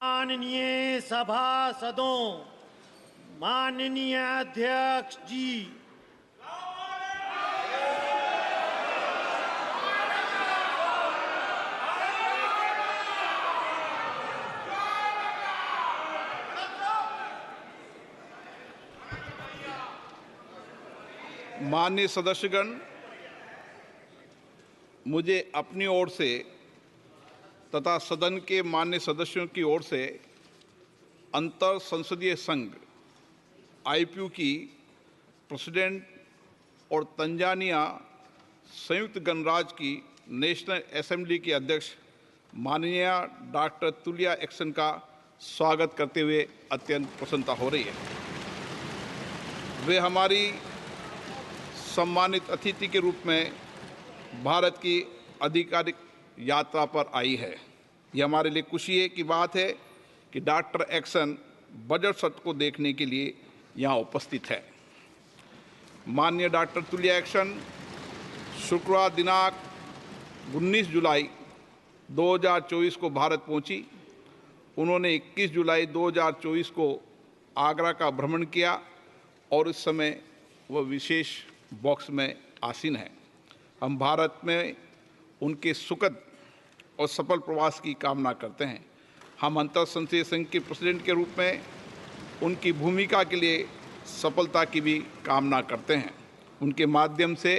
माननीय सभासदों, माननीय अध्यक्ष जी, माननीय सदस्यगण, मुझे अपनी ओर से तथा सदन के माननीय सदस्यों की ओर से अंतर संसदीय संघ आईपीयू की प्रेसिडेंट और तंजानिया संयुक्त गणराज्य की नेशनल असेंबली की अध्यक्ष माननीय डॉक्टर तुलिया एक्सन का स्वागत करते हुए अत्यंत प्रसन्नता हो रही है। वे हमारी सम्मानित अतिथि के रूप में भारत की आधिकारिक यात्रा पर आई है। यह हमारे लिए खुशी की बात है कि डॉक्टर एक्सन बजट सत्र को देखने के लिए यहाँ उपस्थित है। माननीय डॉक्टर तुलिया एक्सन शुक्रवार दिनांक 19 जुलाई 2024 को भारत पहुंची। उन्होंने 21 जुलाई 2024 को आगरा का भ्रमण किया और इस समय वह विशेष बॉक्स में आसीन है। हम भारत में उनके सुखद और सफल प्रवास की कामना करते हैं। हम अंतर संसदीय संघ के प्रेसिडेंट के रूप में उनकी भूमिका के लिए सफलता की भी कामना करते हैं। उनके माध्यम से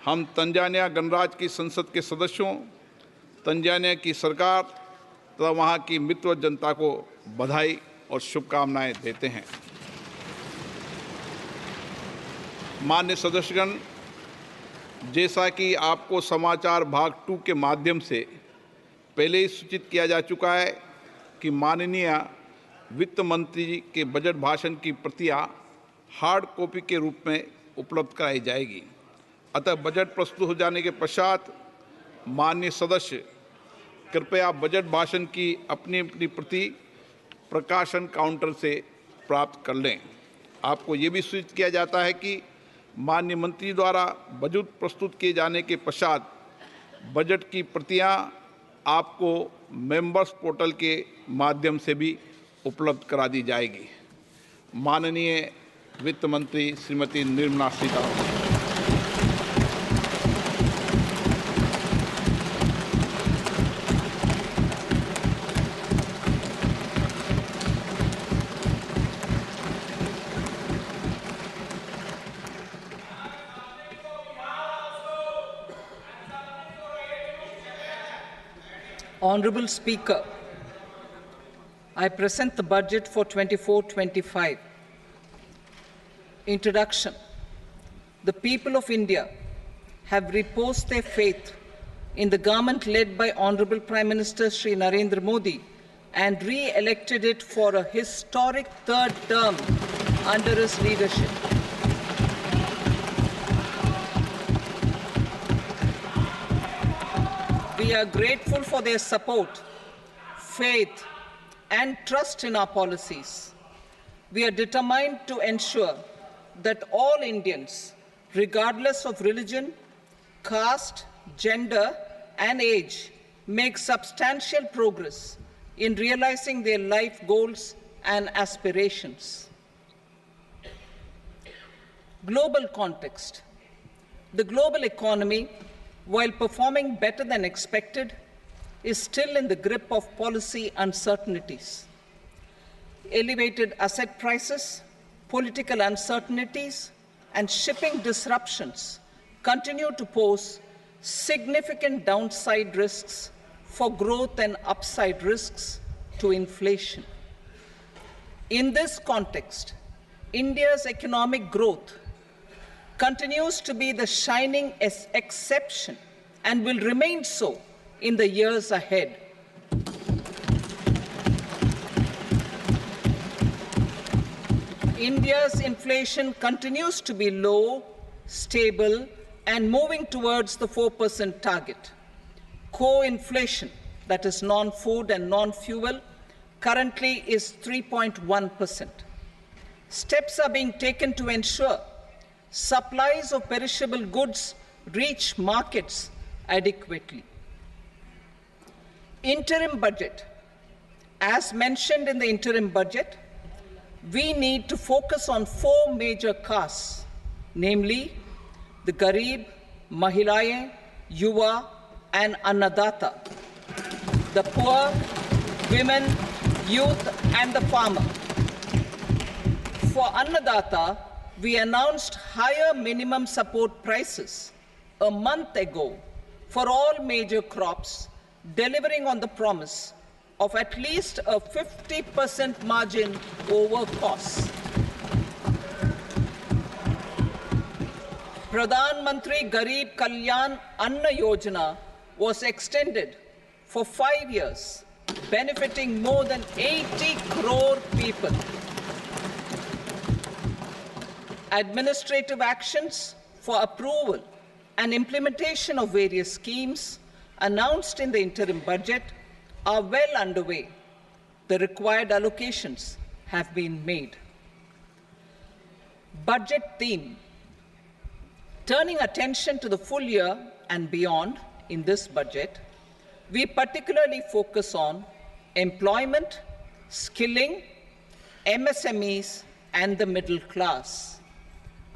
हम तंजानिया गणराज्य की संसद के सदस्यों, तंजानिया की सरकार तथा वहाँ की मित्र जनता को बधाई और शुभकामनाएं देते हैं। माननीय सदस्यगण, जैसा कि आपको समाचार भाग 2 के माध्यम से पहले ही सूचित किया जा चुका है कि माननीय वित्त मंत्री जी के बजट भाषण की प्रतियां हार्ड कॉपी के रूप में उपलब्ध कराई जाएगी। अतः बजट प्रस्तुत हो जाने के पश्चात माननीय सदस्य कृपया बजट भाषण की अपनी अपनी प्रति प्रकाशन काउंटर से प्राप्त कर लें। आपको ये भी सूचित किया जाता है कि माननीय मंत्री द्वारा बजट प्रस्तुत किए जाने के पश्चात बजट की प्रतियां आपको मेंबर्स पोर्टल के माध्यम से भी उपलब्ध करा दी जाएगी। माननीय वित्त मंत्री Shrimati Nirmala Sitharaman. Honorable Speaker, I present the budget for 24-25. Introduction. The people of India have reposed their faith in the government led by Honorable Prime Minister Shri Narendra Modi and re-elected it for a historic third term under his leadership. We are grateful for their support, faith, and trust in our policies. We are determined to ensure that all Indians, regardless of religion, caste, gender, and age, make substantial progress in realizing their life goals and aspirations. Global context. The global economy, while performing better than expected, is still in the grip of policy uncertainties. Elevated asset prices, political uncertainties, and shipping disruptions continue to pose significant downside risks for growth and upside risks to inflation. In this context, India's economic growth continues to be the shining exception and will remain so in the years ahead. India's inflation continues to be low, stable, and moving towards the 4% target. Core inflation, that is non-food and non-fuel, currently is 3.1%. Steps are being taken to ensure supplies of perishable goods reach markets adequately. Interim budget As mentioned in the interim budget, we need to focus on 4 major castes, namely the Garib, Mahilaye, Yuva, and Annadata, the poor, women, youth, and the farmer. For Annadata, we announced higher minimum support prices a month ago for all major crops, delivering on the promise of at least a 50% margin over costs. Pradhan Mantri Garib Kalyan Anna Yojana was extended for 5 years, benefiting more than 80 crore people. Administrative actions for approval and implementation of various schemes announced in the interim budget are well underway. The required allocations have been made. Budget theme. Turning attention to the full year and beyond in this budget, we particularly focus on employment, skilling, MSMEs, and the middle class.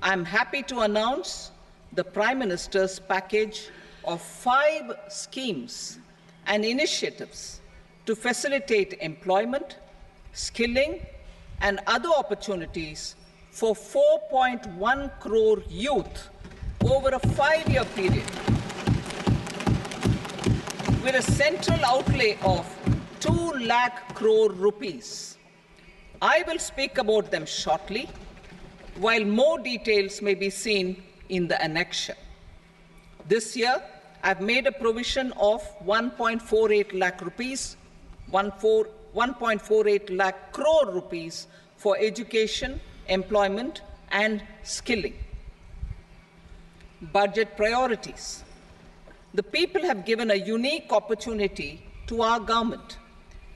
I'm happy to announce the Prime Minister's package of 5 schemes and initiatives to facilitate employment, skilling, and other opportunities for 4.1 crore youth over a 5-year period, with a central outlay of 2 lakh crore rupees. I will speak about them shortly, while more details may be seen in the annexure. This year, I've made a provision of 1.48 lakh rupees, 1.48 lakh crore rupees for education, employment, and skilling. Budget priorities. The people have given a unique opportunity to our government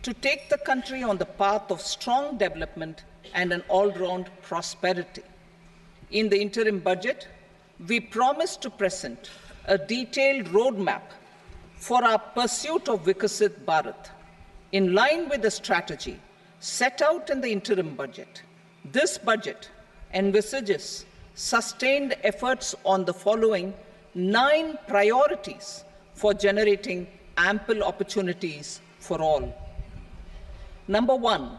to take the country on the path of strong development and an all-round prosperity. In the interim budget, we promised to present a detailed roadmap for our pursuit of Vikasit Bharat. In line with the strategy set out in the interim budget, this budget envisages sustained efforts on the following 9 priorities for generating ample opportunities for all. Number 1,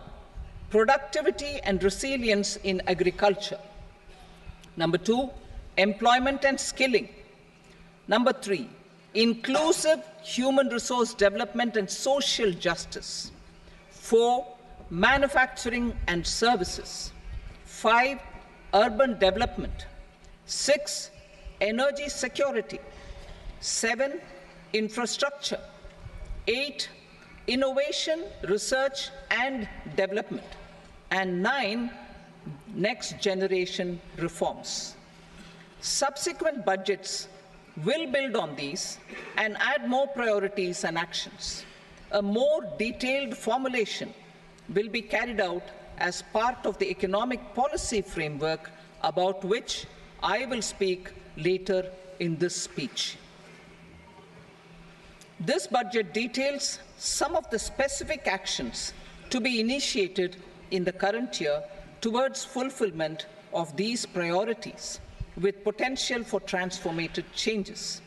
productivity and resilience in agriculture. Number 2, employment and skilling. Number 3, inclusive human resource development and social justice. 4, manufacturing and services. 5, urban development. 6, energy security. 7, infrastructure. 8, innovation, research and development. And 9, next generation reforms. Subsequent budgets will build on these and add more priorities and actions. A more detailed formulation will be carried out as part of the economic policy framework, about which I will speak later in this speech. This budget details some of the specific actions to be initiated in the current year towards fulfillment of these priorities, with potential for transformative changes.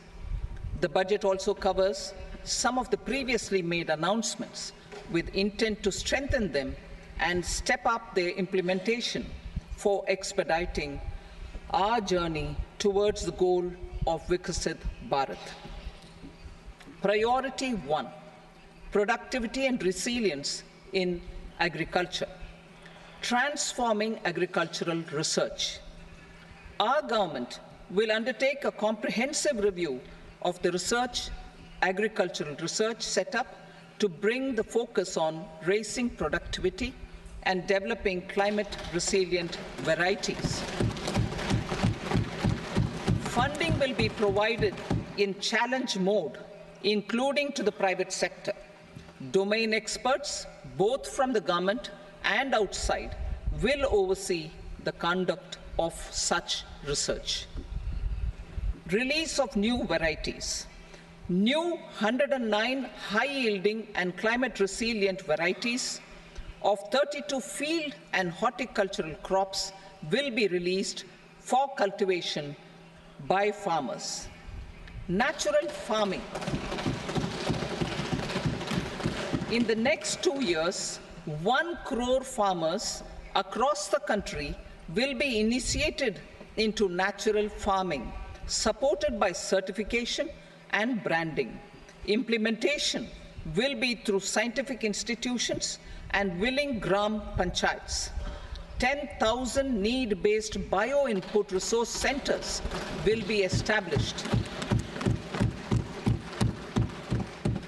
The budget also covers some of the previously made announcements, with intent to strengthen them and step up their implementation for expediting our journey towards the goal of Vikasit Bharat. Priority 1, productivity and resilience in agriculture. Transforming agricultural research. Our government will undertake a comprehensive review of the agricultural research setup to bring the focus on raising productivity and developing climate-resilient varieties. Funding will be provided in challenge mode, including to the private sector. Domain experts, both from the government and outside, will oversee the conduct of such research. Release of new varieties. New 109 high-yielding and climate-resilient varieties of 32 field and horticultural crops will be released for cultivation by farmers. Natural farming. In the next 2 years, 1 crore farmers across the country will be initiated into natural farming, supported by certification and branding. Implementation will be through scientific institutions and willing gram panchayats. 10,000 need-based bio-input resource centers will be established.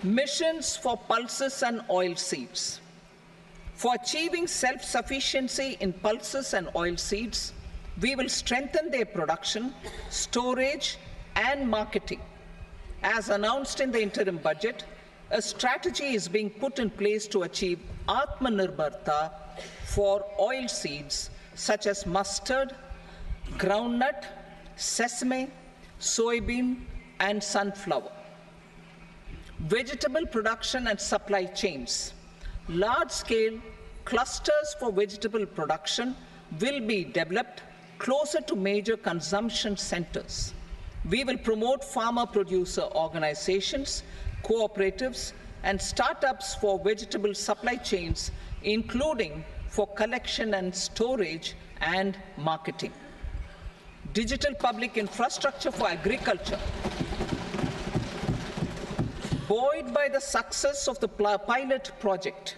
Missions for pulses and oilseeds. For achieving self-sufficiency in pulses and oilseeds, we will strengthen their production, storage, and marketing. As announced in the interim budget, a strategy is being put in place to achieve Atmanirbharta for oilseeds such as mustard, groundnut, sesame, soybean, and sunflower. Vegetable production and supply chains. Large-scale clusters for vegetable production will be developed closer to major consumption centers. We will promote farmer-producer organizations, cooperatives, and startups for vegetable supply chains, including for collection and storage and marketing. Digital public infrastructure for agriculture. Buoyed by the success of the pilot project,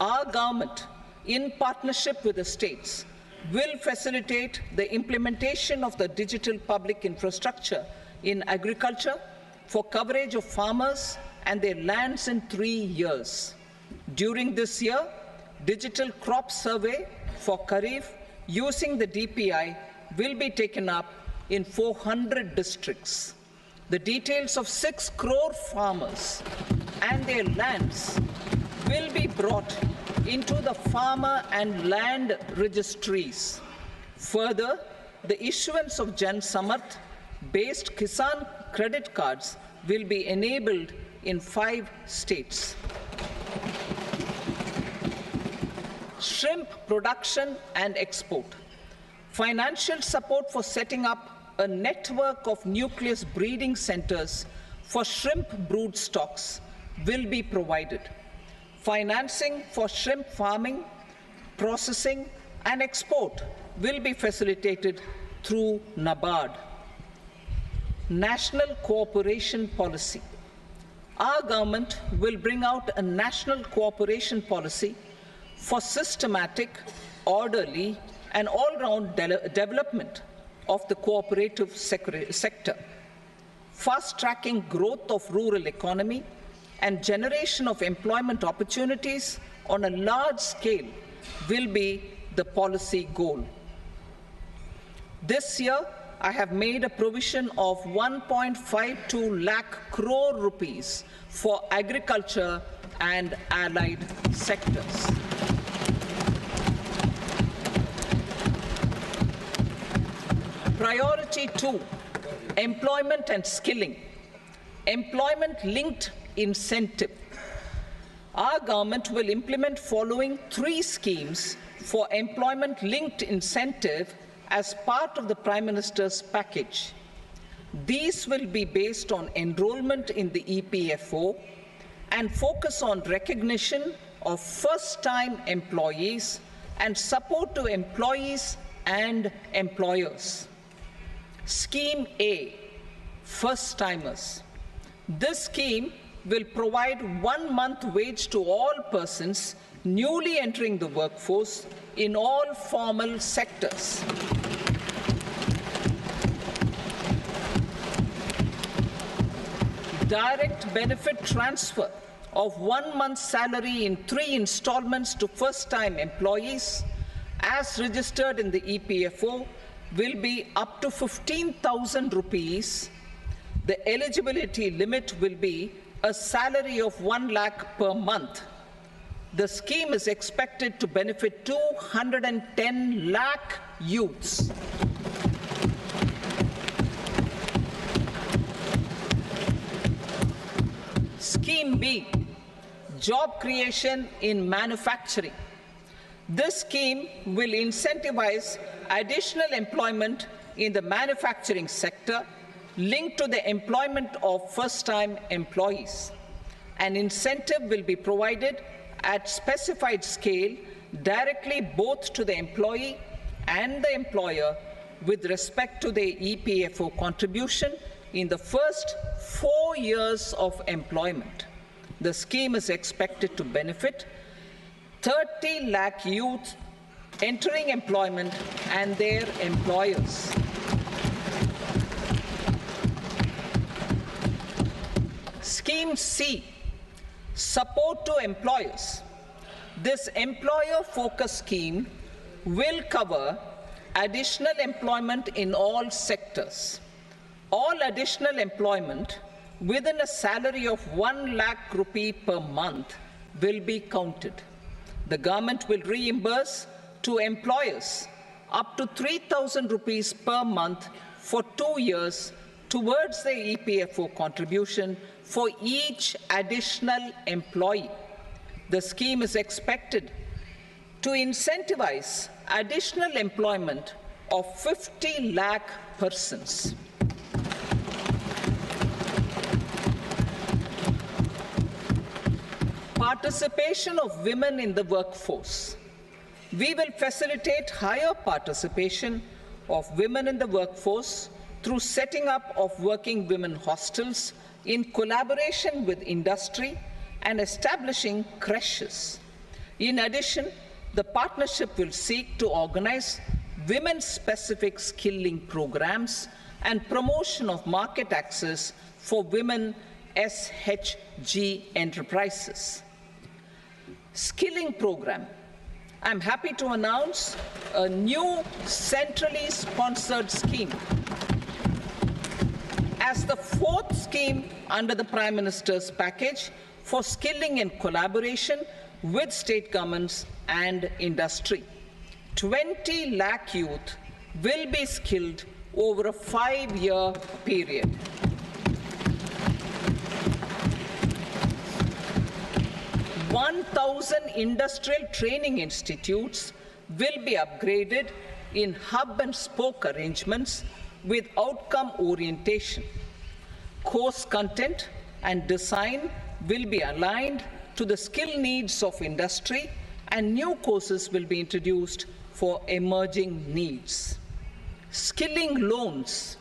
our government, in partnership with the states, will facilitate the implementation of the digital public infrastructure in agriculture for coverage of farmers and their lands in 3 years. During this year, digital crop survey for Kharif using the DPI will be taken up in 400 districts. The details of 6 crore farmers and their lands will be brought into the farmer and land registries. Further, the issuance of Jan Samarth based Kisan credit cards will be enabled in 5 states. Shrimp production and export. Financial support for setting up a network of nucleus breeding centers for shrimp brood stocks will be provided. Financing for shrimp farming, processing, and export will be facilitated through NABARD. National cooperation policy. Our government will bring out a national cooperation policy for systematic, orderly, and all-round development of the cooperative sector, fast-tracking growth of rural economy and generation of employment opportunities on a large scale will be the policy goal. This year, I have made a provision of 1.52 lakh crore rupees for agriculture and allied sectors. Priority 2, employment and skilling. Employment-linked incentive. Our government will implement following 3 schemes for employment-linked incentive as part of the Prime Minister's package. These will be based on enrollment in the EPFO and focus on recognition of first-time employees and support to employees and employers. Scheme A, first-timers. This scheme will provide 1 month wage to all persons newly entering the workforce in all formal sectors. Direct benefit transfer of 1 month's salary in 3 installments to first-time employees as registered in the EPFO will be up to 15,000 rupees. The eligibility limit will be a salary of 1 lakh per month. The scheme is expected to benefit 210 lakh youths. Scheme B, job creation in manufacturing. This scheme will incentivize additional employment in the manufacturing sector linked to the employment of first-time employees. An incentive will be provided at specified scale directly both to the employee and the employer with respect to the EPFO contribution in the first 4 years of employment. The scheme is expected to benefit 30 lakh youth entering employment and their employers. Scheme C, support to employers. This employer-focused scheme will cover additional employment in all sectors. All additional employment within a salary of 1 lakh rupee per month will be counted. The government will reimburse to employers up to 3,000 rupees per month for 2 years towards the EPFO contribution for each additional employee. The scheme is expected to incentivize additional employment of 50 lakh persons. Participation of women in the workforce. We will facilitate higher participation of women in the workforce through setting up of working women hostels in collaboration with industry and establishing creches. In addition, the partnership will seek to organize women-specific skilling programs and promotion of market access for women SHG enterprises. Skilling program. I'm happy to announce a new centrally sponsored scheme as the fourth scheme under the Prime Minister's package for skilling in collaboration with state governments and industry. 20 lakh youth will be skilled over a 5-year period. "1,000 industrial training institutes will be upgraded in hub and spoke arrangements with outcome orientation. Course content and design will be aligned to the skill needs of industry, and new courses will be introduced for emerging needs. Skilling loans.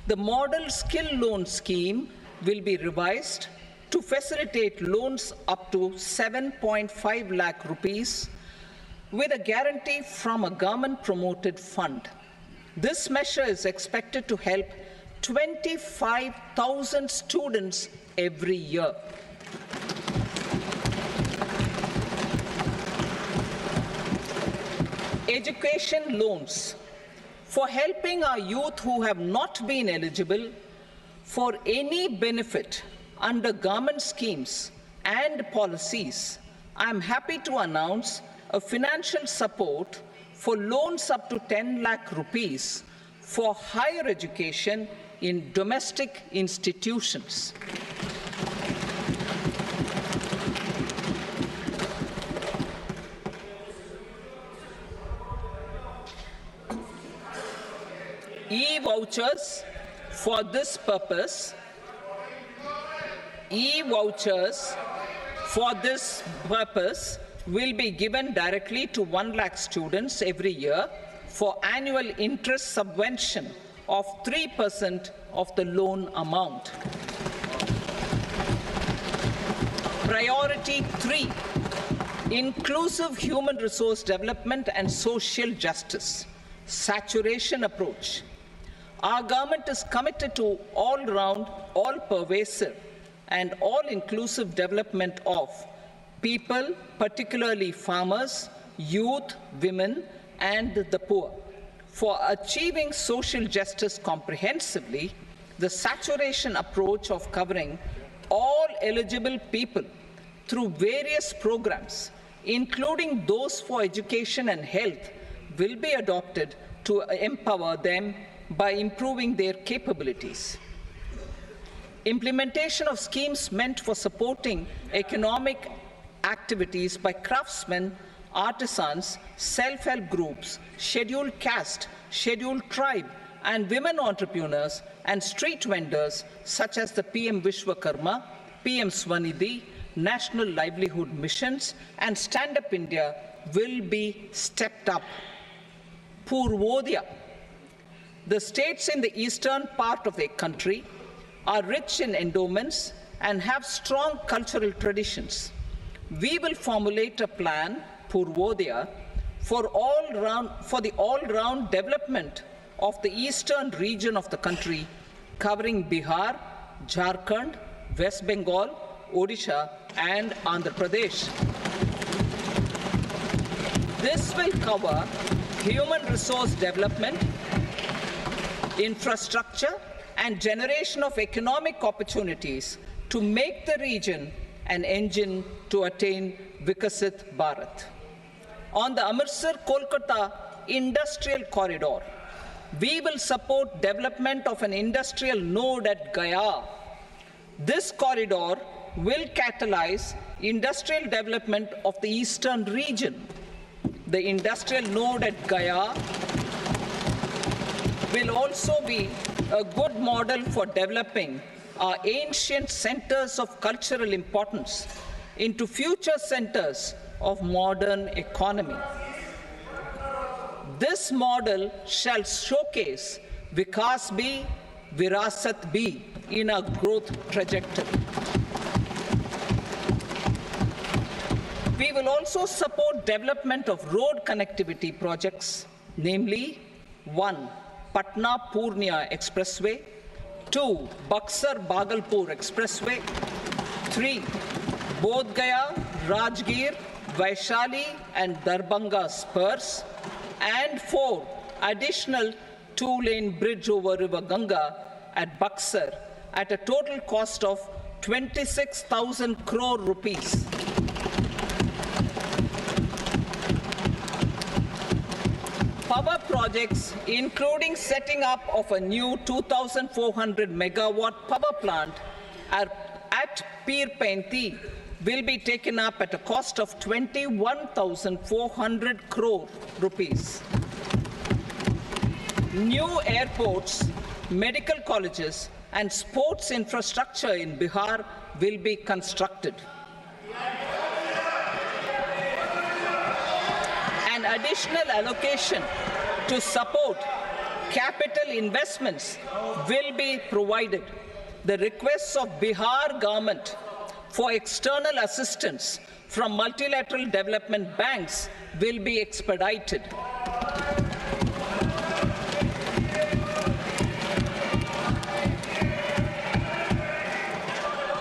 The model skill loan scheme will be revised to facilitate loans up to 7.5 lakh rupees with a guarantee from a government-promoted fund. This measure is expected to help 25,000 students every year. Education loans. For helping our youth who have not been eligible for any benefit under government schemes and policies, I am happy to announce a financial support for loans up to 10 lakh rupees for higher education in domestic institutions. E-vouchers for this purpose. E-vouchers for this purpose will be given directly to 1 lakh students every year for annual interest subvention of 3% of the loan amount. Priority 3, inclusive human resource development and social justice, saturation approach. Our government is committed to all-round, all-pervasive and all-inclusive development of people, particularly farmers, youth, women, and the poor. For achieving social justice comprehensively, the saturation approach of covering all eligible people through various programs, including those for education and health, will be adopted to empower them by improving their capabilities. Implementation of schemes meant for supporting economic activities by craftsmen artisans, self-help groups, scheduled caste, scheduled tribe, and women entrepreneurs and street vendors such as the PM Vishwakarma, PM Swanidhi, National Livelihood Missions, and Stand Up India will be stepped up. Purvodaya. The states in the eastern part of the country are rich in endowments and have strong cultural traditions. We will formulate a plan, Purvodaya, for the all-round development of the eastern region of the country, covering Bihar, Jharkhand, West Bengal, Odisha, and Andhra Pradesh. This will cover human resource development, infrastructure, and generation of economic opportunities to make the region an engine to attain Vikasit Bharat. On the Amritsar-Kolkata Industrial Corridor, we will support development of an industrial node at Gaya. This corridor will catalyze industrial development of the eastern region. The industrial node at Gaya will also be a good model for developing our ancient centers of cultural importance into future centers of modern economy. This model shall showcase Vikas B, Virasat B in a growth trajectory. We will also support development of road connectivity projects, namely 1. Patna-Purnia Expressway, 2. Buxar-Bhagalpur Expressway, 3. Bodh Gaya, Rajgir, Vaishali and Darbhanga spurs, and 4. Additional 2-lane bridge over River Ganga at Buxar at a total cost of 26,000 crore rupees. Power projects, including setting up of a new 2,400 megawatt power plant at Pir Painti, will be taken up at a cost of 21,400 crore rupees. New airports, medical colleges, and sports infrastructure in Bihar will be constructed. An additional allocation to support capital investments will be provided. The requests of Bihar government for external assistance from multilateral development banks will be expedited.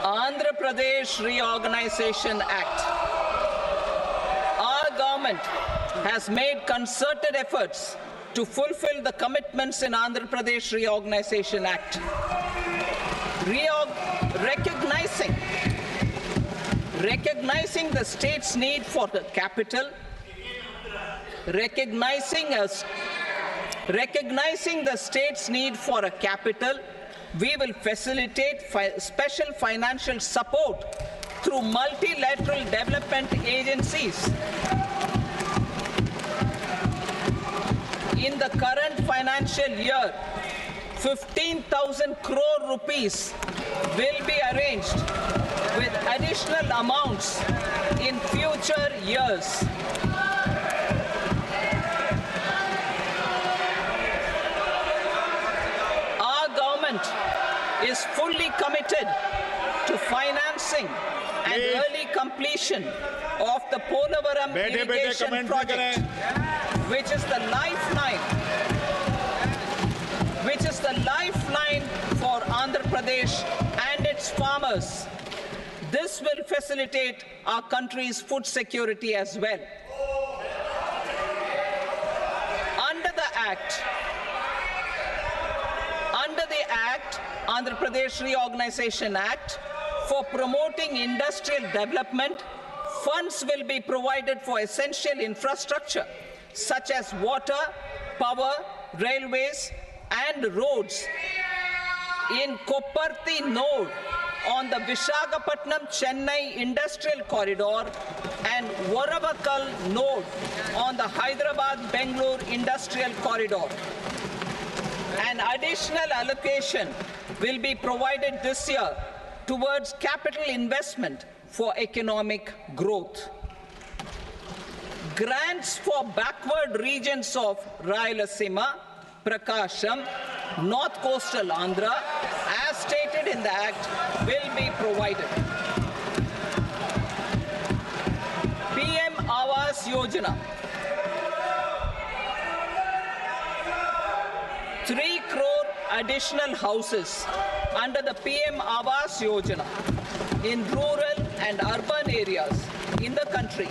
Andhra Pradesh Reorganization Act. Our government has made concerted efforts to fulfill the commitments in Andhra Pradesh Reorganization Act. Recognizing the state's need for the capital, recognizing the state's need for a capital, we will facilitate special financial support through multilateral development agencies. In the current financial year, 15,000 crore rupees will be arranged with additional amounts in future years. Our government is fully committed to financing and early completion of the Polavaram irrigation project, which is the lifeline for Andhra Pradesh and its farmers. This will facilitate our country's food security as well. Under the Andhra Pradesh Reorganization Act, for promoting industrial development, funds will be provided for essential infrastructure such as water, power, railways, and roads in Kopparthi node on the Visakhapatnam-Chennai Industrial Corridor and Varavakal node on the Hyderabad-Bangalore Industrial Corridor. An additional allocation will be provided this year towards capital investment for economic growth. Grants for backward regions of Rayalaseema, Prakasham, North Coastal Andhra, as stated in the Act, will be provided. PM Awas Yojana. 3 crore additional houses under the PM Awas Yojana in rural and urban areas in the country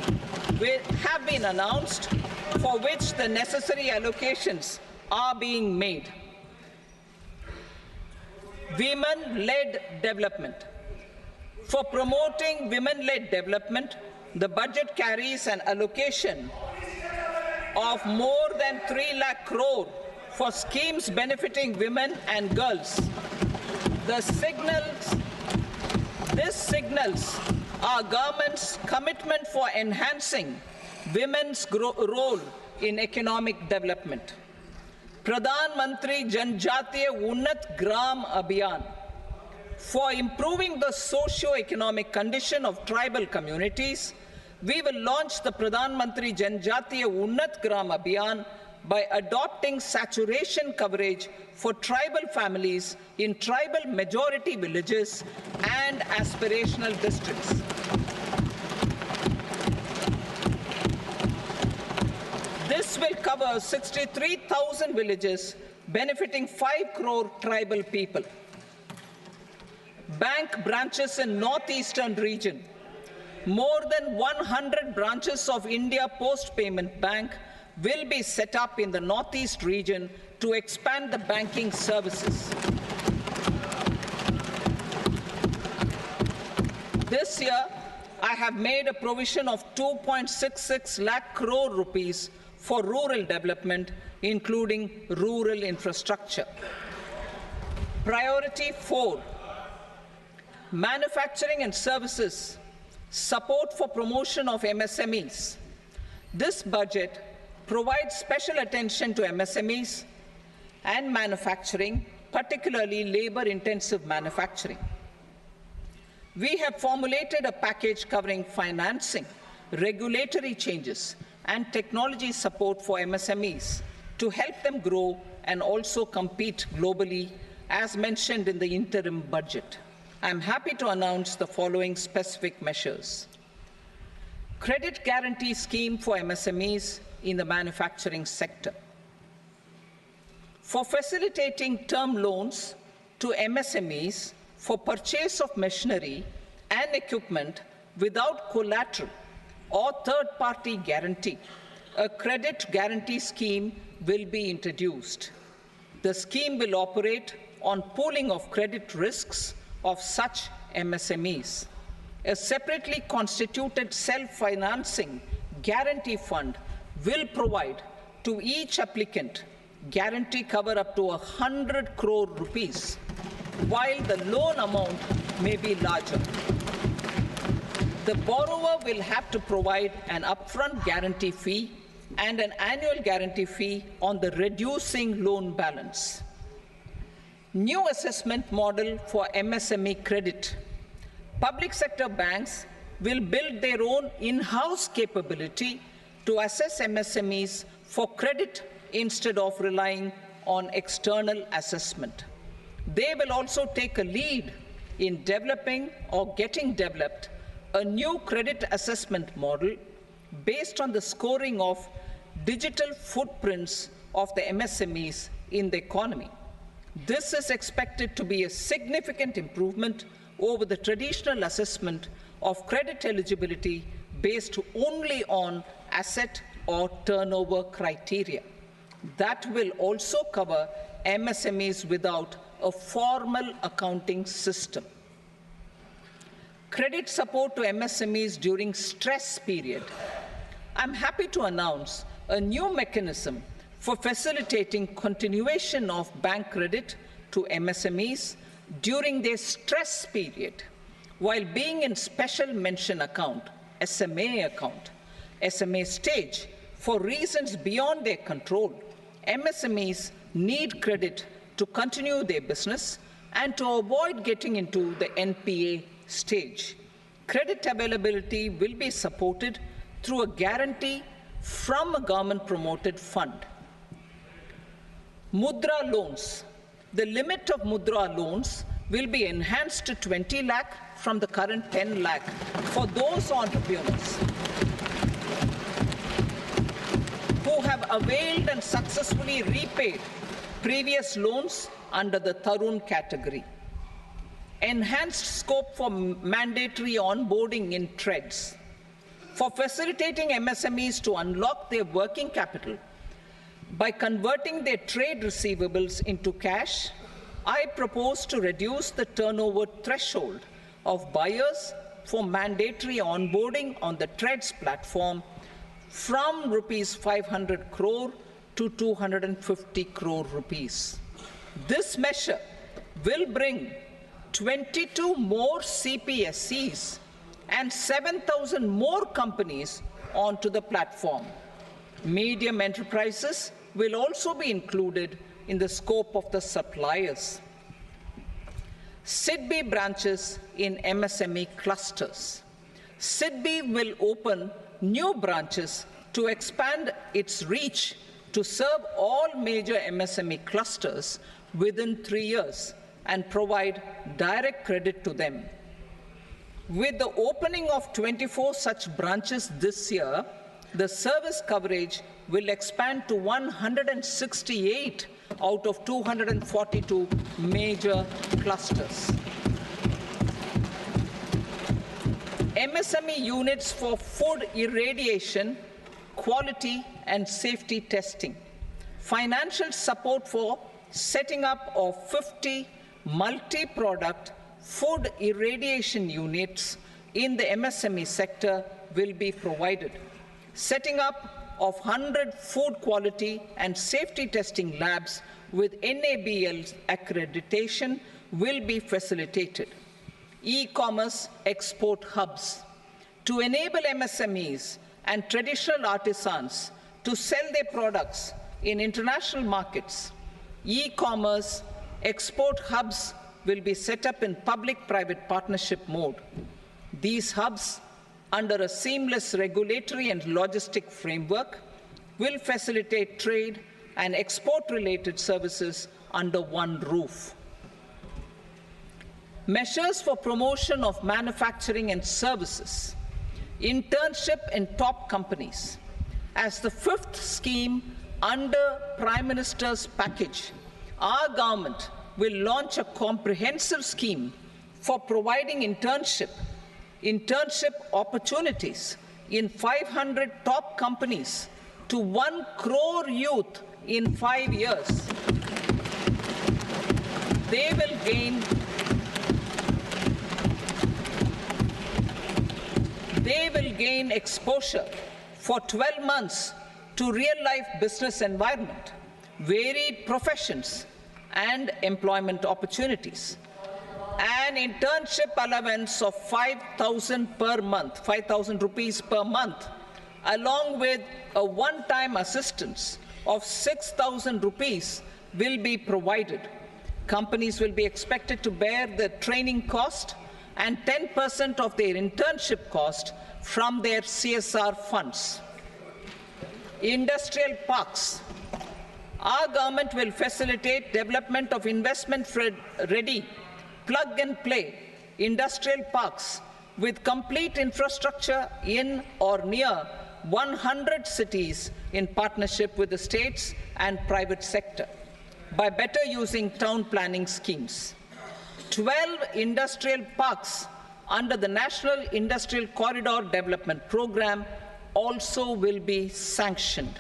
have been announced, for which the necessary allocations are being made. Women-led development. For promoting women-led development, the budget carries an allocation of more than 3 lakh crore for schemes benefiting women and girls. This signals our government's commitment for enhancing women's role in economic development. Pradhan Mantri Janjatiya Unnat Gram Abhiyan. For improving the socio-economic condition of tribal communities, we will launch the Pradhan Mantri Janjatiya Unnat Gram Abhiyan by adopting saturation coverage for tribal families in tribal majority villages and aspirational districts. This will cover 63,000 villages, benefiting 5 crore tribal people. Bank branches in northeastern region. More than 100 branches of India Post Payment Bank will be set up in the northeast region to expand the banking services. This year, I have made a provision of 2.66 lakh crore rupees for rural development, including rural infrastructure. Priority 4, manufacturing and services, support for promotion of MSMEs. This budget provides special attention to MSMEs and manufacturing, particularly labor-intensive manufacturing. We have formulated a package covering financing, regulatory changes, and technology support for MSMEs to help them grow and also compete globally, as mentioned in the interim budget. I am happy to announce the following specific measures. Credit guarantee scheme for MSMEs in the manufacturing sector. For facilitating term loans to MSMEs for purchase of machinery and equipment without collateral or third-party guarantee, a credit guarantee scheme will be introduced. The scheme will operate on pooling of credit risks of such MSMEs. A separately constituted self-financing guarantee fund will provide to each applicant guarantee cover up to 100 crore rupees, while the loan amount may be larger. The borrower will have to provide an upfront guarantee fee and an annual guarantee fee on the reducing loan balance. New assessment model for MSME credit. Public sector banks will build their own in-house capability to assess MSMEs for credit instead of relying on external assessment. They will also take a lead in developing or getting developed a new credit assessment model based on the scoring of digital footprints of the MSMEs in the economy. This is expected to be a significant improvement over the traditional assessment of credit eligibility based only on asset or turnover criteria. That will also cover MSMEs without a formal accounting system. Credit support to MSMEs during stress period. I'm happy to announce a new mechanism for facilitating continuation of bank credit to MSMEs during their stress period, while being in special mention account, SMA stage, for reasons beyond their control, MSMEs need credit to continue their business and to avoid getting into the NPA stage. Credit availability will be supported through a guarantee from a government-promoted fund. Mudra loans. The limit of Mudra loans will be enhanced to 20 lakh from the current 10 lakh for those entrepreneurs who have availed and successfully repaid previous loans under the Tarun category. Enhanced scope for mandatory onboarding in TREDS. For facilitating MSMEs to unlock their working capital by converting their trade receivables into cash, I propose to reduce the turnover threshold of buyers for mandatory onboarding on the TREDS platform from rupees 500 crore to 250 crore rupees. This measure will bring 22 more CPSCs and 7,000 more companies onto the platform. Medium enterprises will also be included in the scope of the suppliers. SIDBI branches in MSME clusters. SIDBI will open new branches to expand its reach to serve all major MSME clusters within 3 years and provide direct credit to them. With the opening of 24 such branches this year, the service coverage will expand to 168 out of 242 major clusters. MSME units for food irradiation, quality and safety testing. Financial support for setting up of 50 multi-product food irradiation units in the MSME sector will be provided. Setting up of 100 food quality and safety testing labs with NABL accreditation will be facilitated. E-commerce export hubs. To enable MSMEs and traditional artisans to sell their products in international markets, e-commerce export hubs will be set up in public-private partnership mode. These hubs, under a seamless regulatory and logistic framework, will facilitate trade and export-related services under one roof. Measures for promotion of manufacturing and services. Internship in top companies. As the fifth scheme under Prime Minister's package, our government will launch a comprehensive scheme for providing internship opportunities in 500 top companies to 1 crore youth in 5 years. They will gain exposure for 12 months to real-life business environment, varied professions, and employment opportunities. An internship allowance of 5,000 per month, 5,000 rupees per month, along with a one-time assistance of 6,000 rupees will be provided. Companies will be expected to bear the training cost and 10% of their internship cost from their CSR funds. Industrial parks. Our government will facilitate development of investment-ready, plug-and-play industrial parks with complete infrastructure in or near 100 cities in partnership with the states and private sector by better using town planning schemes. 12 industrial parks under the National Industrial Corridor Development Program also will be sanctioned.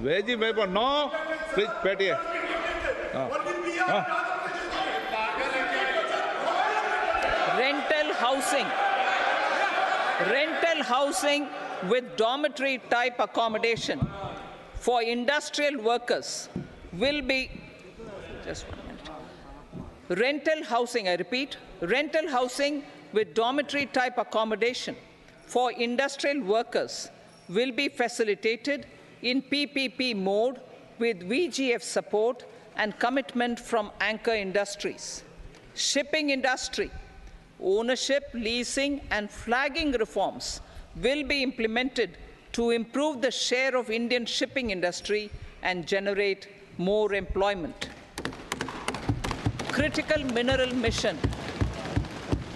Veji member, no, please, Petty. rental housing with dormitory type accommodation for industrial workers will be, just 1 minute. Rental housing, I repeat, rental housing with dormitory type accommodation for industrial workers will be facilitated in PPP mode with VGF support and commitment from anchor industries. Shipping industry, ownership, leasing, and flagging reforms will be implemented to improve the share of Indian shipping industry and generate more employment. Critical mineral mission.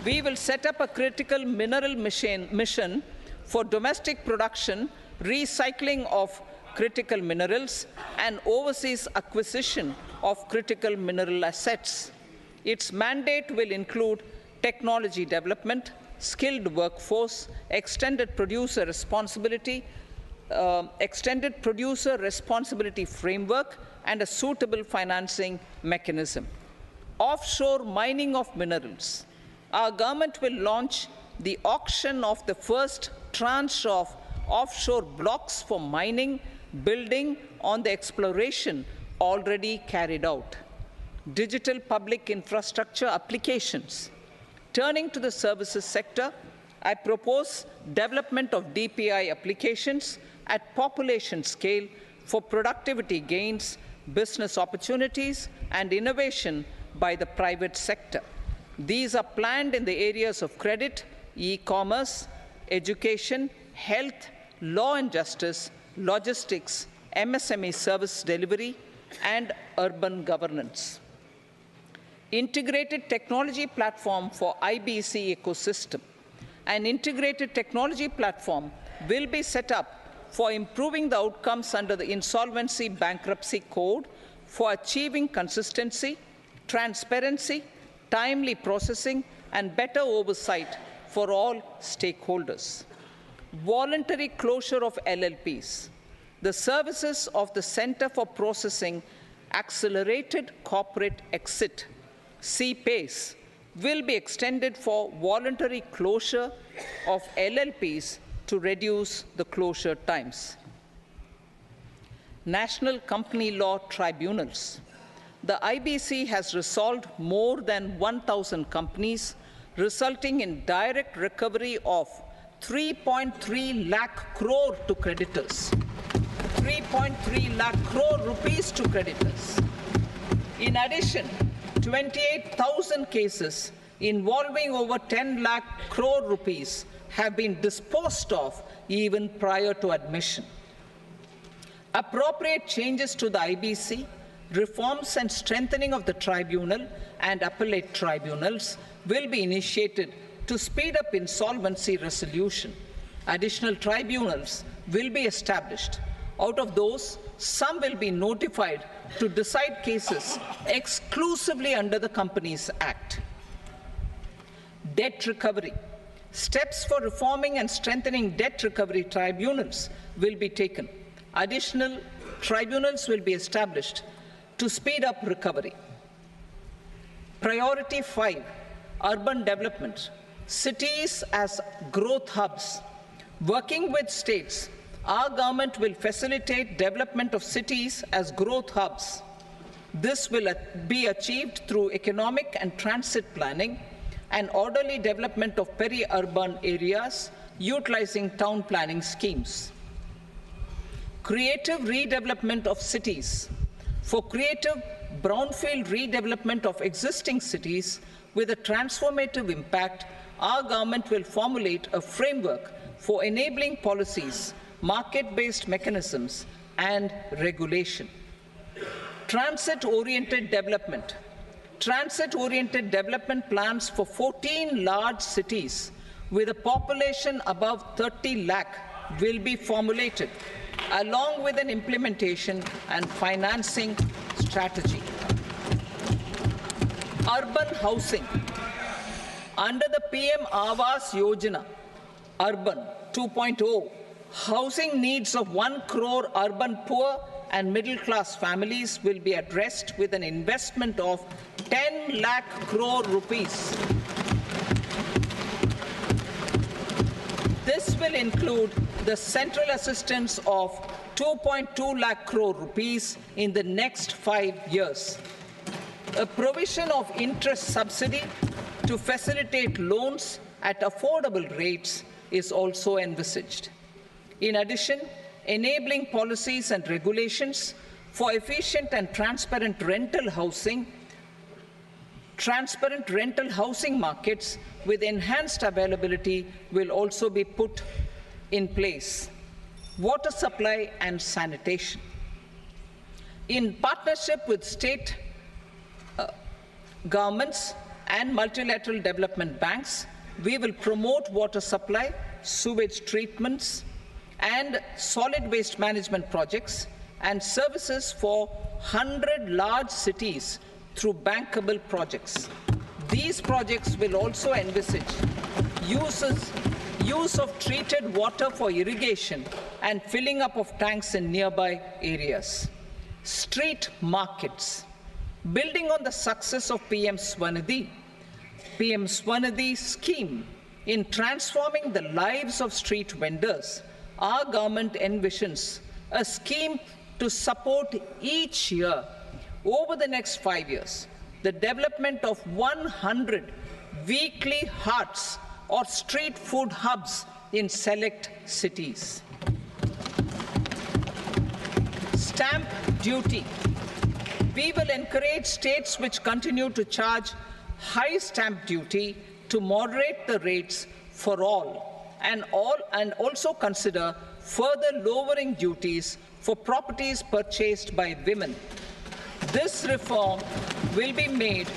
We will set up a critical mineral mission for domestic production, recycling of critical minerals, and overseas acquisition of critical mineral assets. Its mandate will include technology development, skilled workforce, extended producer responsibility framework, and a suitable financing mechanism. Offshore mining of minerals. Our government will launch the auction of the first tranche of offshore blocks for mining, building on the exploration already carried out. Digital public infrastructure applications. Turning to the services sector, I propose development of DPI applications at population scale for productivity gains, business opportunities, and innovation by the private sector. These are planned in the areas of credit, e-commerce, education, health, law and justice, logistics, MSME service delivery, and urban governance. Integrated technology platform for IBC ecosystem. An integrated technology platform will be set up for improving the outcomes under the Insolvency Bankruptcy Code for achieving consistency, transparency, timely processing, and better oversight for all stakeholders. Voluntary closure of LLPs. The services of the Center for Processing Accelerated Corporate Exit, CPACE, will be extended for voluntary closure of LLPs to reduce the closure times. National Company Law Tribunals. The IBC has resolved more than 1,000 companies, resulting in direct recovery of 3.3 lakh crore to creditors. 3.3 lakh crore rupees to creditors. In addition, 28,000 cases involving over 10 lakh crore rupees have been disposed of even prior to admission. Appropriate changes to the IBC, reforms and strengthening of the tribunal and appellate tribunals will be initiated to speed up insolvency resolution. Additional tribunals will be established. Out of those, some will be notified to decide cases exclusively under the Companies Act. Debt recovery. Steps for reforming and strengthening debt recovery tribunals will be taken. Additional tribunals will be established to speed up recovery. Priority 5, urban development. Cities as growth hubs. Working with states, our government will facilitate development of cities as growth hubs. This will be achieved through economic and transit planning and orderly development of peri-urban areas utilizing town planning schemes. Creative redevelopment of cities. For creative brownfield redevelopment of existing cities with a transformative impact, our government will formulate a framework for enabling policies, market-based mechanisms, and regulation. Transit-oriented development. Transit-oriented development plans for 14 large cities with a population above 30 lakh will be formulated, along with an implementation and financing strategy. Urban housing. Under the PM Awas Yojana, Urban 2.0, housing needs of 1 crore urban poor and middle-class families will be addressed with an investment of 10 lakh crore rupees. This will include the central assistance of 2.2 lakh crore rupees in the next 5 years. A provision of interest subsidy to facilitate loans at affordable rates is also envisaged. In addition, enabling policies and regulations for efficient and transparent rental housing markets with enhanced availability will also be put in place. Water supply and sanitation. In partnership with state governments and multilateral development banks, we will promote water supply, sewage treatments, and solid waste management projects and services for 100 large cities through bankable projects. These projects will also envisage use of treated water for irrigation and filling up of tanks in nearby areas. Street markets. Building on the success of PM Swanidhi scheme in transforming the lives of street vendors, our government envisions a scheme to support each year over the next 5 years the development of 100 weekly hearts or street food hubs in select cities. Stamp duty. We will encourage states which continue to charge high stamp duty to moderate the rates for all and also consider further lowering duties for properties purchased by women. This reform will be made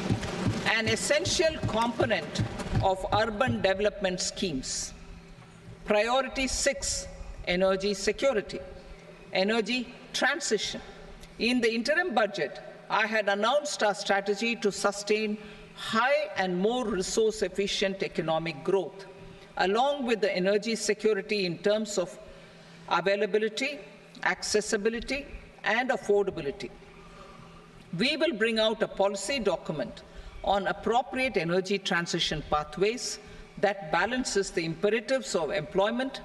an essential component of urban development schemes. Priority 6, energy security, energy transition. In the interim budget, I had announced our strategy to sustain high and more resource-efficient economic growth, along with the energy security in terms of availability, accessibility, and affordability. We will bring out a policy document on appropriate energy transition pathways that balances the imperatives of employment,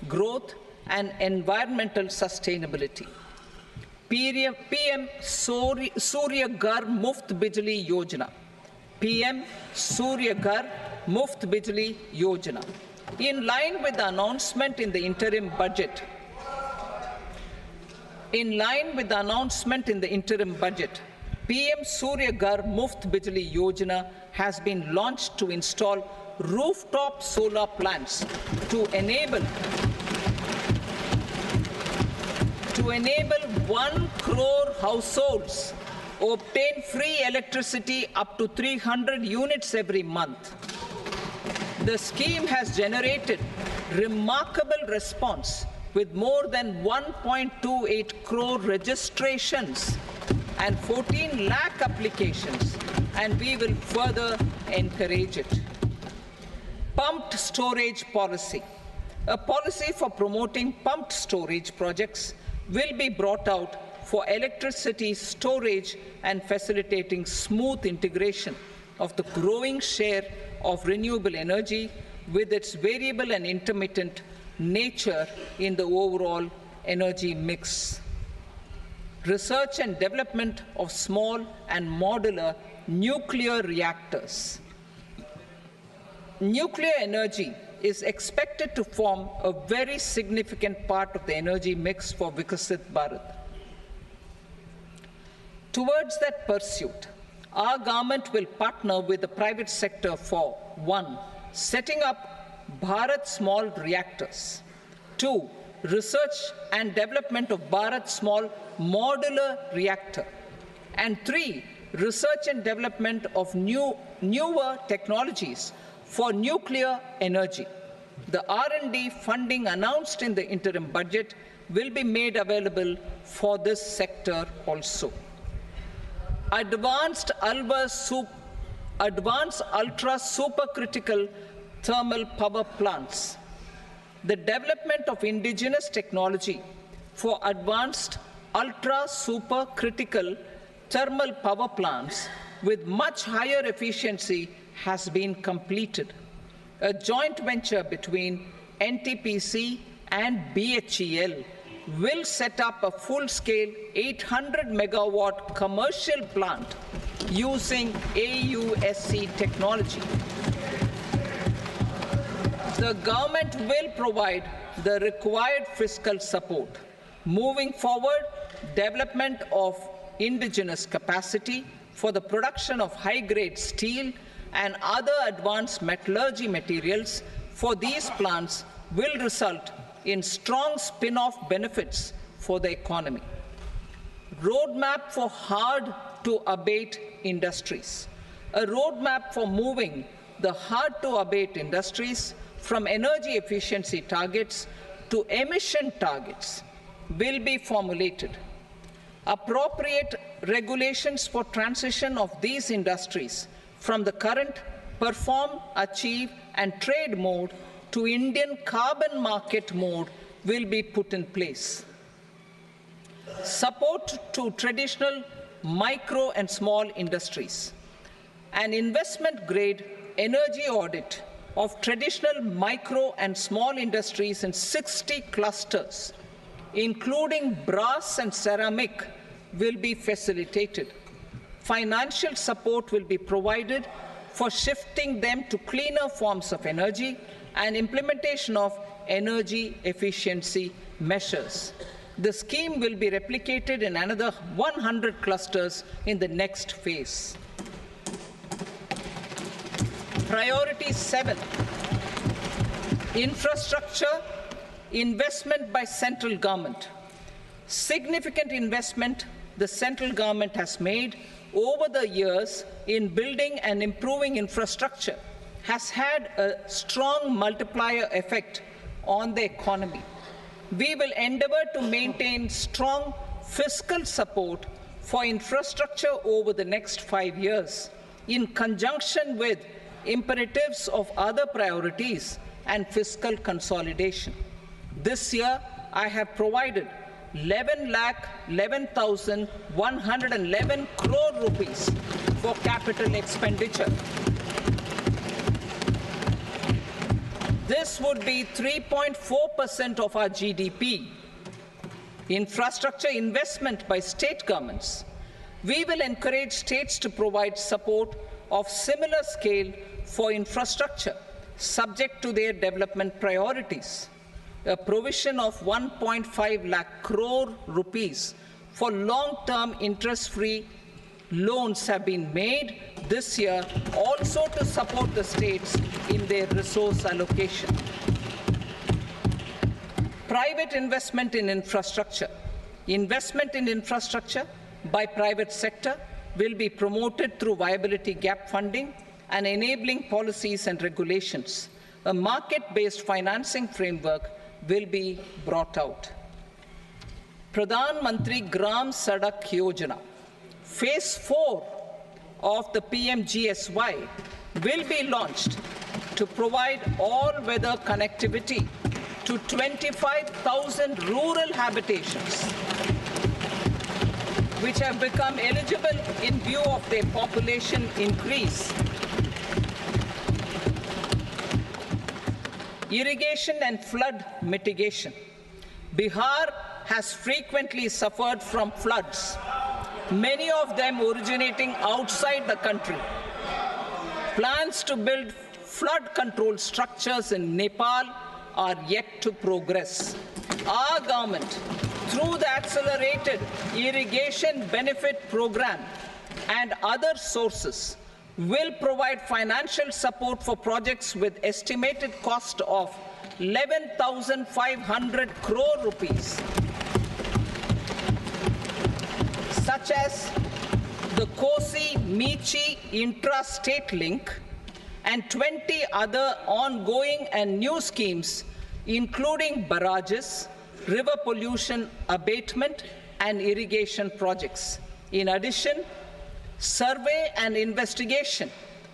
growth, and environmental sustainability. PM Surya Ghar Muft Bijli Yojana. PM Surya Ghar Muft Bijli Yojana. In line with the announcement in the interim budget, PM Surya Ghar Muft Bijli Yojana has been launched to install rooftop solar plants to enable 1 crore households obtain free electricity up to 300 units every month. The scheme has generated remarkable response with more than 1.28 crore registrations and 14 lakh applications, and we will further encourage it. Pumped storage policy. A policy for promoting pumped storage projects will be brought out for electricity storage and facilitating smooth integration of the growing share of renewable energy with its variable and intermittent nature in the overall energy mix. Research and development of small and modular nuclear reactors. Nuclear energy is expected to form a very significant part of the energy mix for Vikasit Bharat. Towards that pursuit, our government will partner with the private sector for 1. Setting up Bharat Small Reactors, 2. Research and development of Bharat Small Modular Reactor, and 3. Research and development of newer technologies for nuclear energy. The R&D funding announced in the interim budget will be made available for this sector also. Advanced ultra supercritical thermal power plants. The development of indigenous technology for advanced ultra supercritical thermal power plants with much higher efficiency has been completed. A joint venture between NTPC, and BHEL will set up a full-scale 800 megawatt commercial plant using AUSC technology. The government will provide the required fiscal support. Moving forward, development of indigenous capacity for the production of high-grade steel and other advanced metallurgy materials for these plants will result in strong spin-off benefits for the economy. Roadmap for hard-to-abate industries. A roadmap for moving the hard-to-abate industries from energy efficiency targets to emission targets will be formulated. Appropriate regulations for transition of these industries from the current perform, achieve, and trade mode to Indian carbon market mode will be put in place. Support to traditional micro and small industries. An investment-grade energy audit of traditional micro and small industries in 60 clusters, including brass and ceramic, will be facilitated. Financial support will be provided for shifting them to cleaner forms of energy and implementation of energy efficiency measures. The scheme will be replicated in another 100 clusters in the next phase. Priority 7, infrastructure investment by central government. Significant investment the central government has made over the years in building and improving infrastructure has had a strong multiplier effect on the economy. We will endeavor to maintain strong fiscal support for infrastructure over the next 5 years in conjunction with imperatives of other priorities and fiscal consolidation. This year, I have provided 11,11,111 crore rupees for capital expenditure. This would be 3.4% of our GDP. Infrastructure investment by state governments. We will encourage states to provide support of similar scale for infrastructure, subject to their development priorities. A provision of 1.5 lakh crore rupees for long-term interest-free loans have been made this year also to support the states in their resource allocation. Private investment in infrastructure. Investment in infrastructure by private sector will be promoted through viability gap funding and enabling policies and regulations. A market-based financing framework will be brought out. Pradhan Mantri Gram Sadak Yojana. Phase 4 of the PMGSY will be launched to provide all-weather connectivity to 25,000 rural habitations, which have become eligible in view of their population increase. Irrigation and flood mitigation. Bihar has frequently suffered from floods, many of them originating outside the country. Plans to build flood control structures in Nepal are yet to progress. Our government, through the Accelerated Irrigation Benefit Program and other sources, will provide financial support for projects with estimated cost of 11,500 crore rupees, such as the Kosi-Michi intra-state link and 20 other ongoing and new schemes, including barrages, river pollution abatement, and irrigation projects. In addition, survey and investigation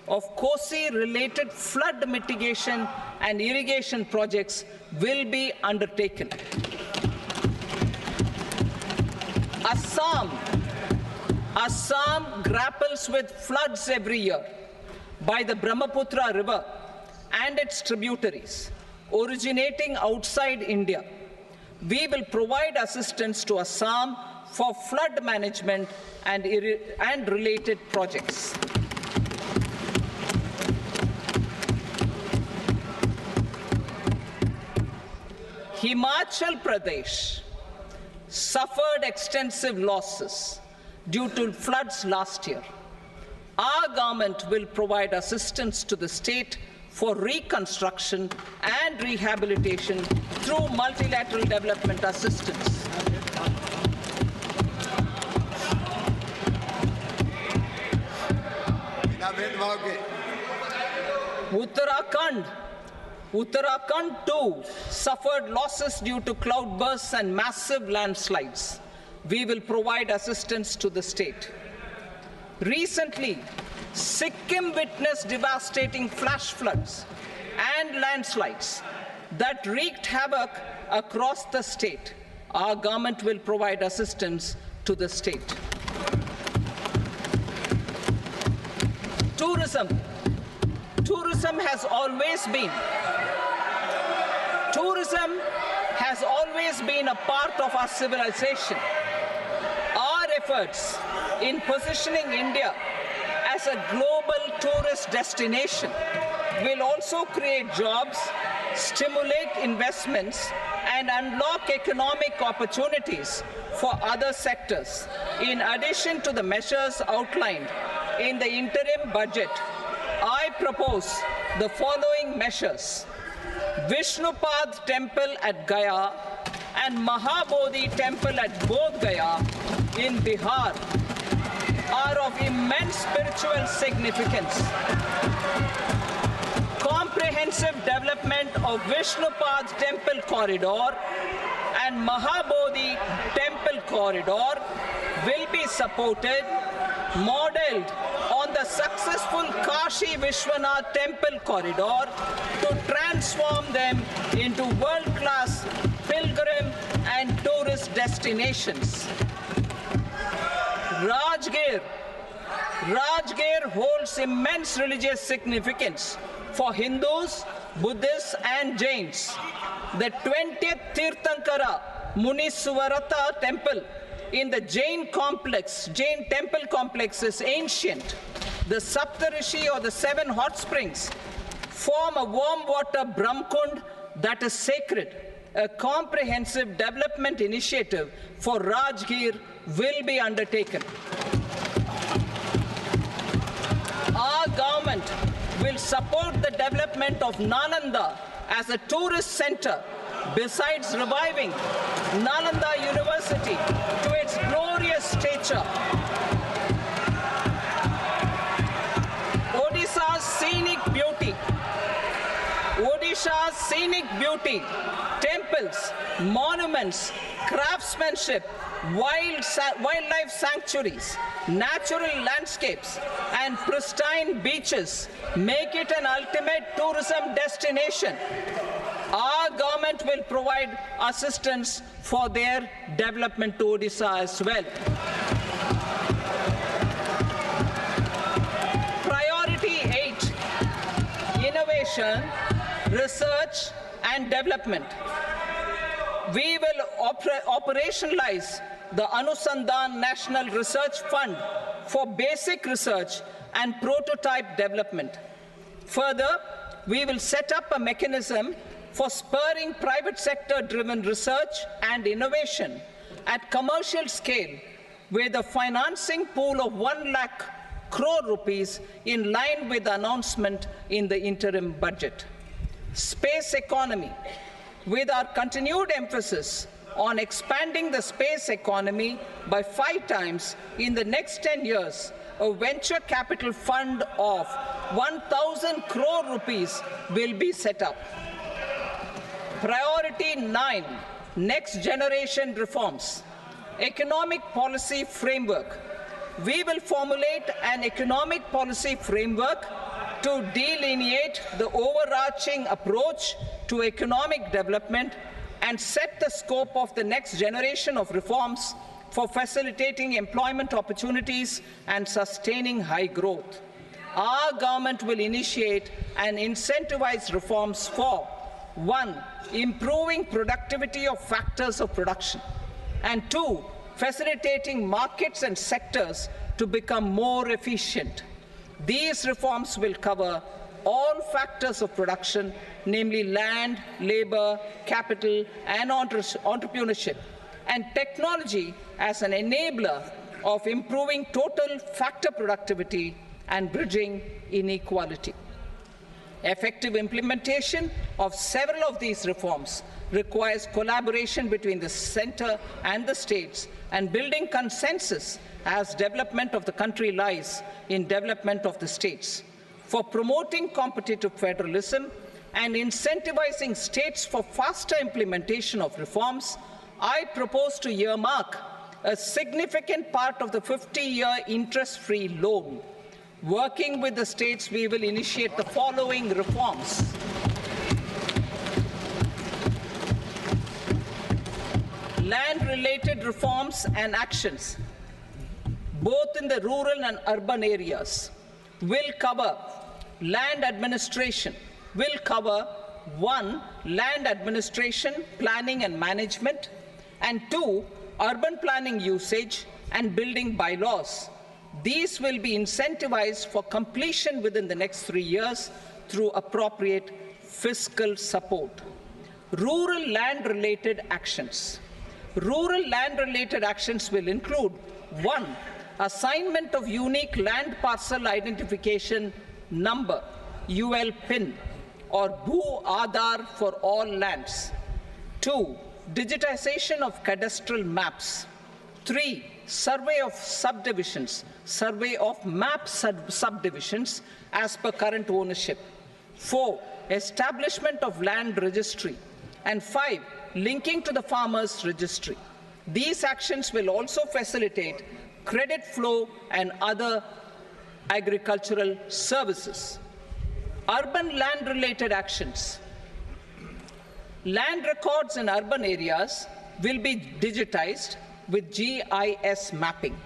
of Kosi-related flood mitigation and irrigation projects will be undertaken. Assam grapples with floods every year by the Brahmaputra River and its tributaries. originating outside India. We will provide assistance to Assam for flood management and related projects. Himachal Pradesh suffered extensive losses due to floods last year. Our government will provide assistance to the state for reconstruction and rehabilitation through multilateral development assistance. Uttarakhand too suffered losses due to cloudbursts and massive landslides. We will provide assistance to the state. Recently, Sikkim witnessed devastating flash floods and landslides that wreaked havoc across the state. Our government will provide assistance to the state. Tourism has always been a part of our civilization. Our efforts in positioning India as a global tourist destination will also create jobs, stimulate investments, and unlock economic opportunities for other sectors. In addition to the measures outlined in the interim budget, I propose the following measures. Vishnupad Temple at Gaya and Mahabodhi Temple at Bodh Gaya in Bihar are of immense spiritual significance. Comprehensive development of Vishnupad Temple Corridor and Mahabodhi Temple Corridor will be supported, modeled on the successful Kashi Vishwanath Temple Corridor to transform them into world-class pilgrim and tourist destinations. Rajgir holds immense religious significance for Hindus, Buddhists, and Jains. The 20th Tirthankara Muniswarata Temple in the Jain temple complex is ancient. The Saptarishi, or the 7 hot springs, form a warm water Brahmkund that is sacred. A comprehensive development initiative for Rajgir will be undertaken. Our government will support the development of Nalanda as a tourist center, besides reviving Nalanda University to its glorious stature. Odisha's scenic beauty, temples, monuments, craftsmanship, wildlife sanctuaries, natural landscapes, and pristine beaches make it an ultimate tourism destination. Our government will provide assistance for their development to Odisha as well. Priority 8, innovation, research and development. We will operationalize the Anusandhan National Research Fund for basic research and prototype development. Further, we will set up a mechanism for spurring private sector-driven research and innovation at commercial scale with a financing pool of 1 lakh crore rupees in line with the announcement in the interim budget. Space economy. With our continued emphasis on expanding the space economy by 5 times in the next 10 years, a venture capital fund of 1,000 crore rupees will be set up. Priority 9, next generation reforms. Economic policy framework. We will formulate an economic policy framework to delineate the overarching approach to economic development and set the scope of the next generation of reforms for facilitating employment opportunities and sustaining high growth. Our government will initiate and incentivize reforms for 1, improving productivity of factors of production, and 2, facilitating markets and sectors to become more efficient. These reforms will cover all factors of production, namely land, labor, capital, and entrepreneurship, and technology as an enabler of improving total factor productivity and bridging inequality. Effective implementation of several of these reforms requires collaboration between the center and the states, and building consensus as development of the country lies in development of the states. For promoting competitive federalism and incentivizing states for faster implementation of reforms, I propose to earmark a significant part of the 50-year interest-free loan. Working with the states, we will initiate the following reforms. Land-related reforms and actions, both in the rural and urban areas, will cover land administration, will cover 1, land administration, planning and management, and 2, urban planning usage and building bylaws. These will be incentivized for completion within the next 3 years through appropriate fiscal support. Rural land-related actions. Rural land-related actions will include 1, assignment of unique land parcel identification number, UL PIN, or Bhu Aadhaar for all lands. 2, digitization of cadastral maps. 3, survey of subdivisions, survey of map subdivisions as per current ownership. 4, establishment of land registry. And 5, linking to the farmers registry. These actions will also facilitate credit flow and other agricultural services. Urban land-related actions. Land records in urban areas will be digitized with GIS mapping.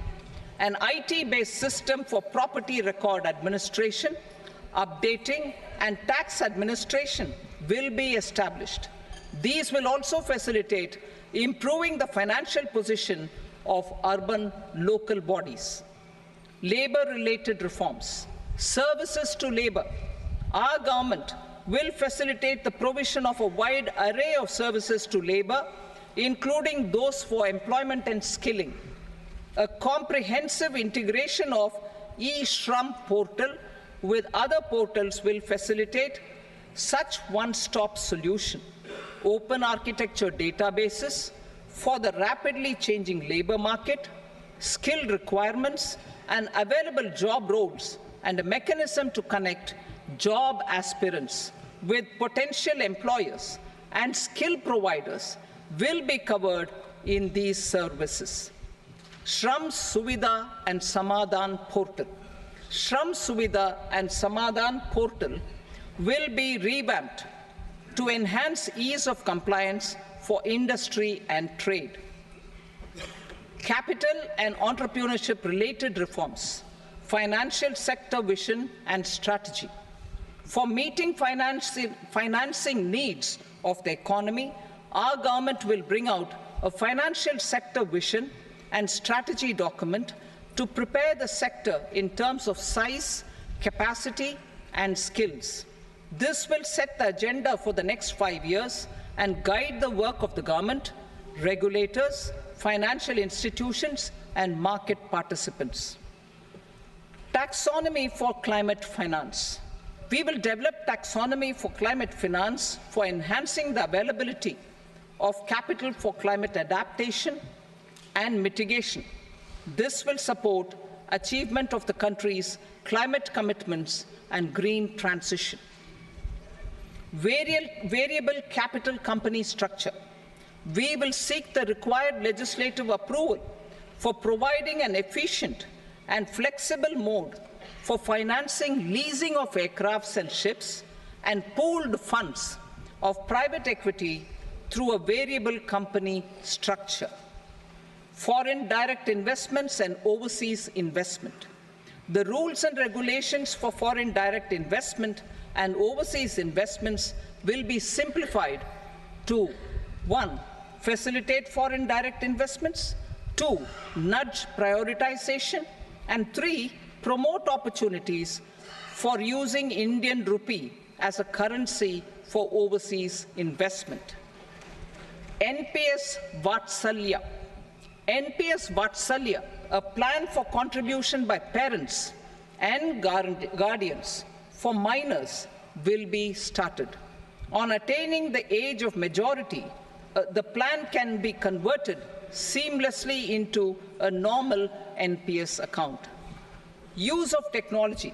An IT-based system for property record administration, updating, and tax administration will be established. These will also facilitate improving the financial position of urban local bodies. Labor-related reforms. Services to labor. Our government will facilitate the provision of a wide array of services to labor, including those for employment and skilling. A comprehensive integration of e-Shram portal with other portals will facilitate such one-stop solution. Open architecture databases for the rapidly changing labor market, skill requirements, and available job roles, and a mechanism to connect job aspirants with potential employers and skill providers will be covered in these services. Shram Suvidha and Samadhan portal. Shram Suvidha and Samadhan portal will be revamped to enhance ease of compliance for industry and trade. Capital and entrepreneurship related reforms, financial sector vision and strategy. For meeting financing needs of the economy, our government will bring out a financial sector vision and strategy document to prepare the sector in terms of size, capacity, and skills. This will set the agenda for the next 5 years and guide the work of the government, regulators, financial institutions, and market participants. Taxonomy for climate finance. We will develop taxonomy for climate finance for enhancing the availability of capital for climate adaptation and mitigation. This will support achievement of the country's climate commitments and green transition. Variable capital company structure. We will seek the required legislative approval for providing an efficient and flexible mode for financing leasing of aircrafts and ships and pooled funds of private equity through a variable company structure. Foreign direct investments and overseas investment. The rules and regulations for foreign direct investment and overseas investments will be simplified to 1. Facilitate foreign direct investments, 2. Nudge prioritization, and 3. Promote opportunities for using Indian rupee as a currency for overseas investment. NPS Vatsalya. NPS Vatsalya, a plan for contribution by parents and guardians for minors, will be started. On attaining the age of majority, the plan can be converted seamlessly into a normal NPS account. Use of technology.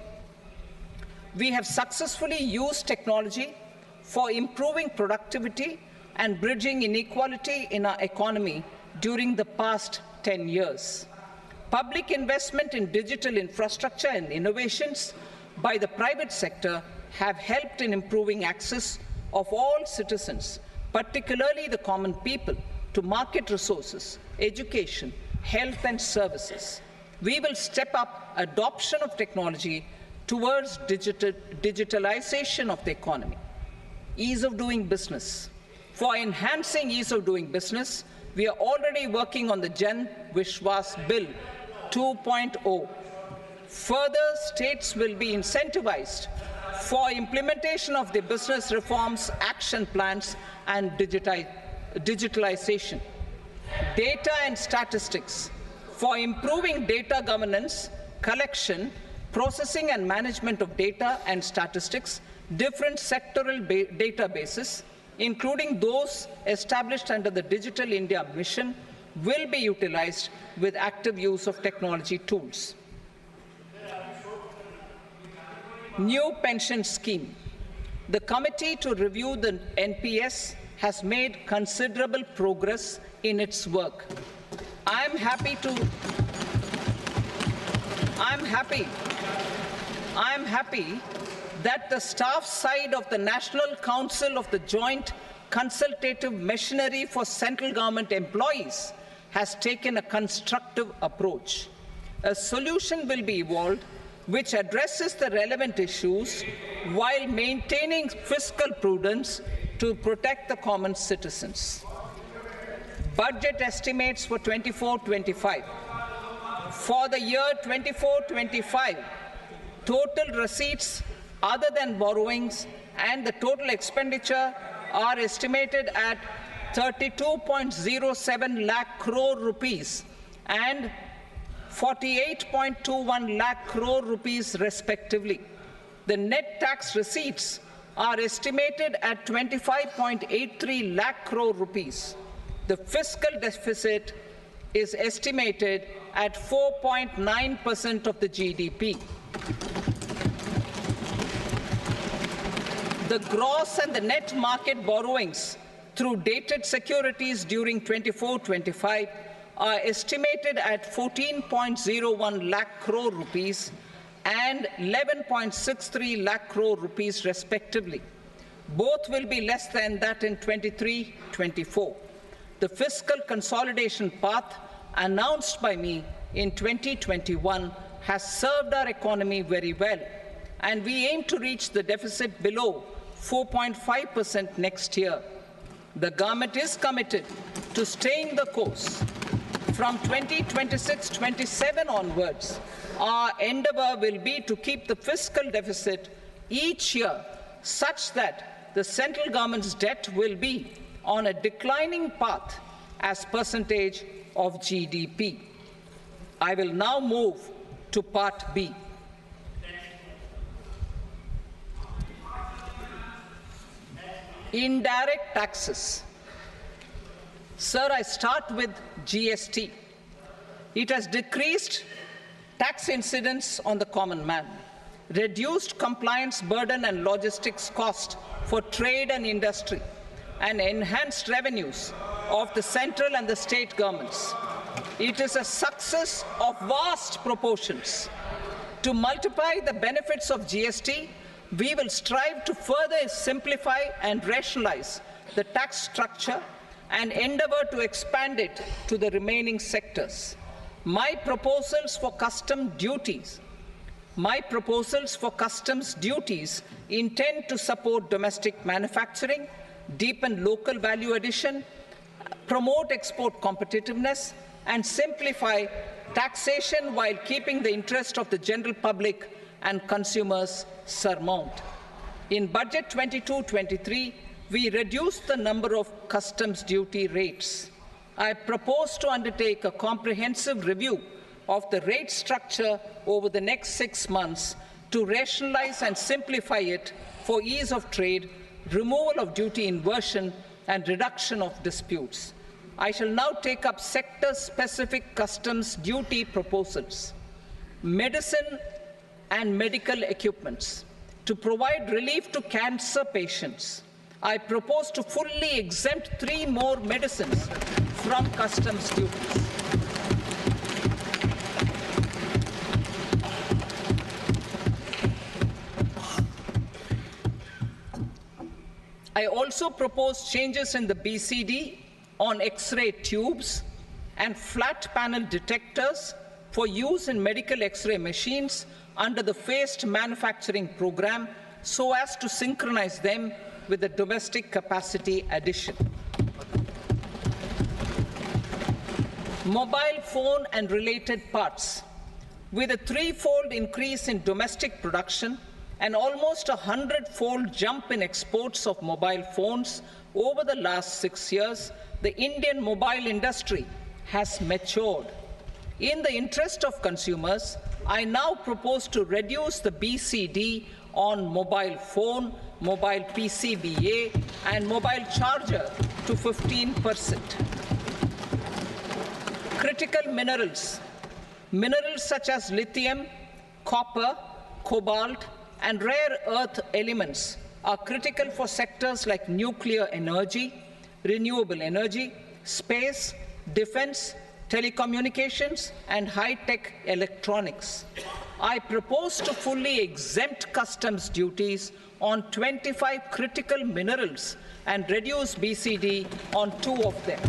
We have successfully used technology for improving productivity and bridging inequality in our economy during the past 10 years. Public investment in digital infrastructure and innovations by the private sector have helped in improving access of all citizens, particularly the common people, to market resources, education, health and services. We will step up adoption of technology towards digitalization of the economy. Ease of doing business. For enhancing ease of doing business, we are already working on the Jan Vishwas Bill 2.0. Further, states will be incentivized for implementation of the business reforms, action plans, and digitalization. Data and statistics. For improving data governance, collection, processing and management of data and statistics, different sectoral databases, including those established under the Digital India Mission, will be utilized with active use of technology tools. New pension scheme. The committee to review the NPS has made considerable progress in its work. I am happy that the staff side of the National Council of the Joint Consultative Machinery for Central Government Employees has taken a constructive approach. A solution will be evolved which addresses the relevant issues while maintaining fiscal prudence to protect the common citizens. Budget estimates for 24-25. For the year 24-25, total receipts other than borrowings and the total expenditure are estimated at 32.07 lakh crore rupees and 48.21 lakh crore rupees respectively. The net tax receipts are estimated at 25.83 lakh crore rupees. The fiscal deficit is estimated at 4.9% of the GDP. The gross and the net market borrowings through dated securities during 24-25 are estimated at 14.01 lakh crore rupees and 11.63 lakh crore rupees respectively. Both will be less than that in 23-24. The fiscal consolidation path announced by me in 2021 has served our economy very well, and we aim to reach the deficit below 4.5% next year. The government is committed to staying the course. From 2026-27 onwards, our endeavor will be to keep the fiscal deficit each year such that the central government's debt will be on a declining path as percentage of GDP. I will now move to Part B. Indirect taxes. Sir, I start with GST. It has decreased tax incidence on the common man, reduced compliance burden and logistics cost for trade and industry, and enhanced revenues of the central and the state governments. It is a success of vast proportions. To multiply the benefits of GST, we will strive to further simplify and rationalize the tax structure and endeavor to expand it to the remaining sectors. My proposals for custom duties My proposals for customs duties intend to support domestic manufacturing, deepen local value addition, promote export competitiveness, and simplify taxation while keeping the interest of the general public and consumers surmount. In Budget 22-23, we reduced the number of customs duty rates. I propose to undertake a comprehensive review of the rate structure over the next 6 months to rationalize and simplify it for ease of trade, removal of duty inversion, and reduction of disputes. I shall now take up sector-specific customs duty proposals. Medicine and medical equipments. To provide relief to cancer patients, I propose to fully exempt 3 more medicines from customs duties. I also propose changes in the BCD on X-ray tubes and flat panel detectors for use in medical X-ray machines under the phased manufacturing program so as to synchronize them with the domestic capacity addition. Mobile phone and related parts. With a 3-fold increase in domestic production and almost a 100-fold jump in exports of mobile phones over the last 6 years, the Indian mobile industry has matured. In the interest of consumers, I now propose to reduce the BCD on mobile phone, mobile PCBA, and mobile charger to 15%. Critical minerals. Minerals such as lithium, copper, cobalt, and rare earth elements are critical for sectors like nuclear energy, renewable energy, space, defense, telecommunications, and high-tech electronics. I propose to fully exempt customs duties on 25 critical minerals and reduce BCD on 2 of them.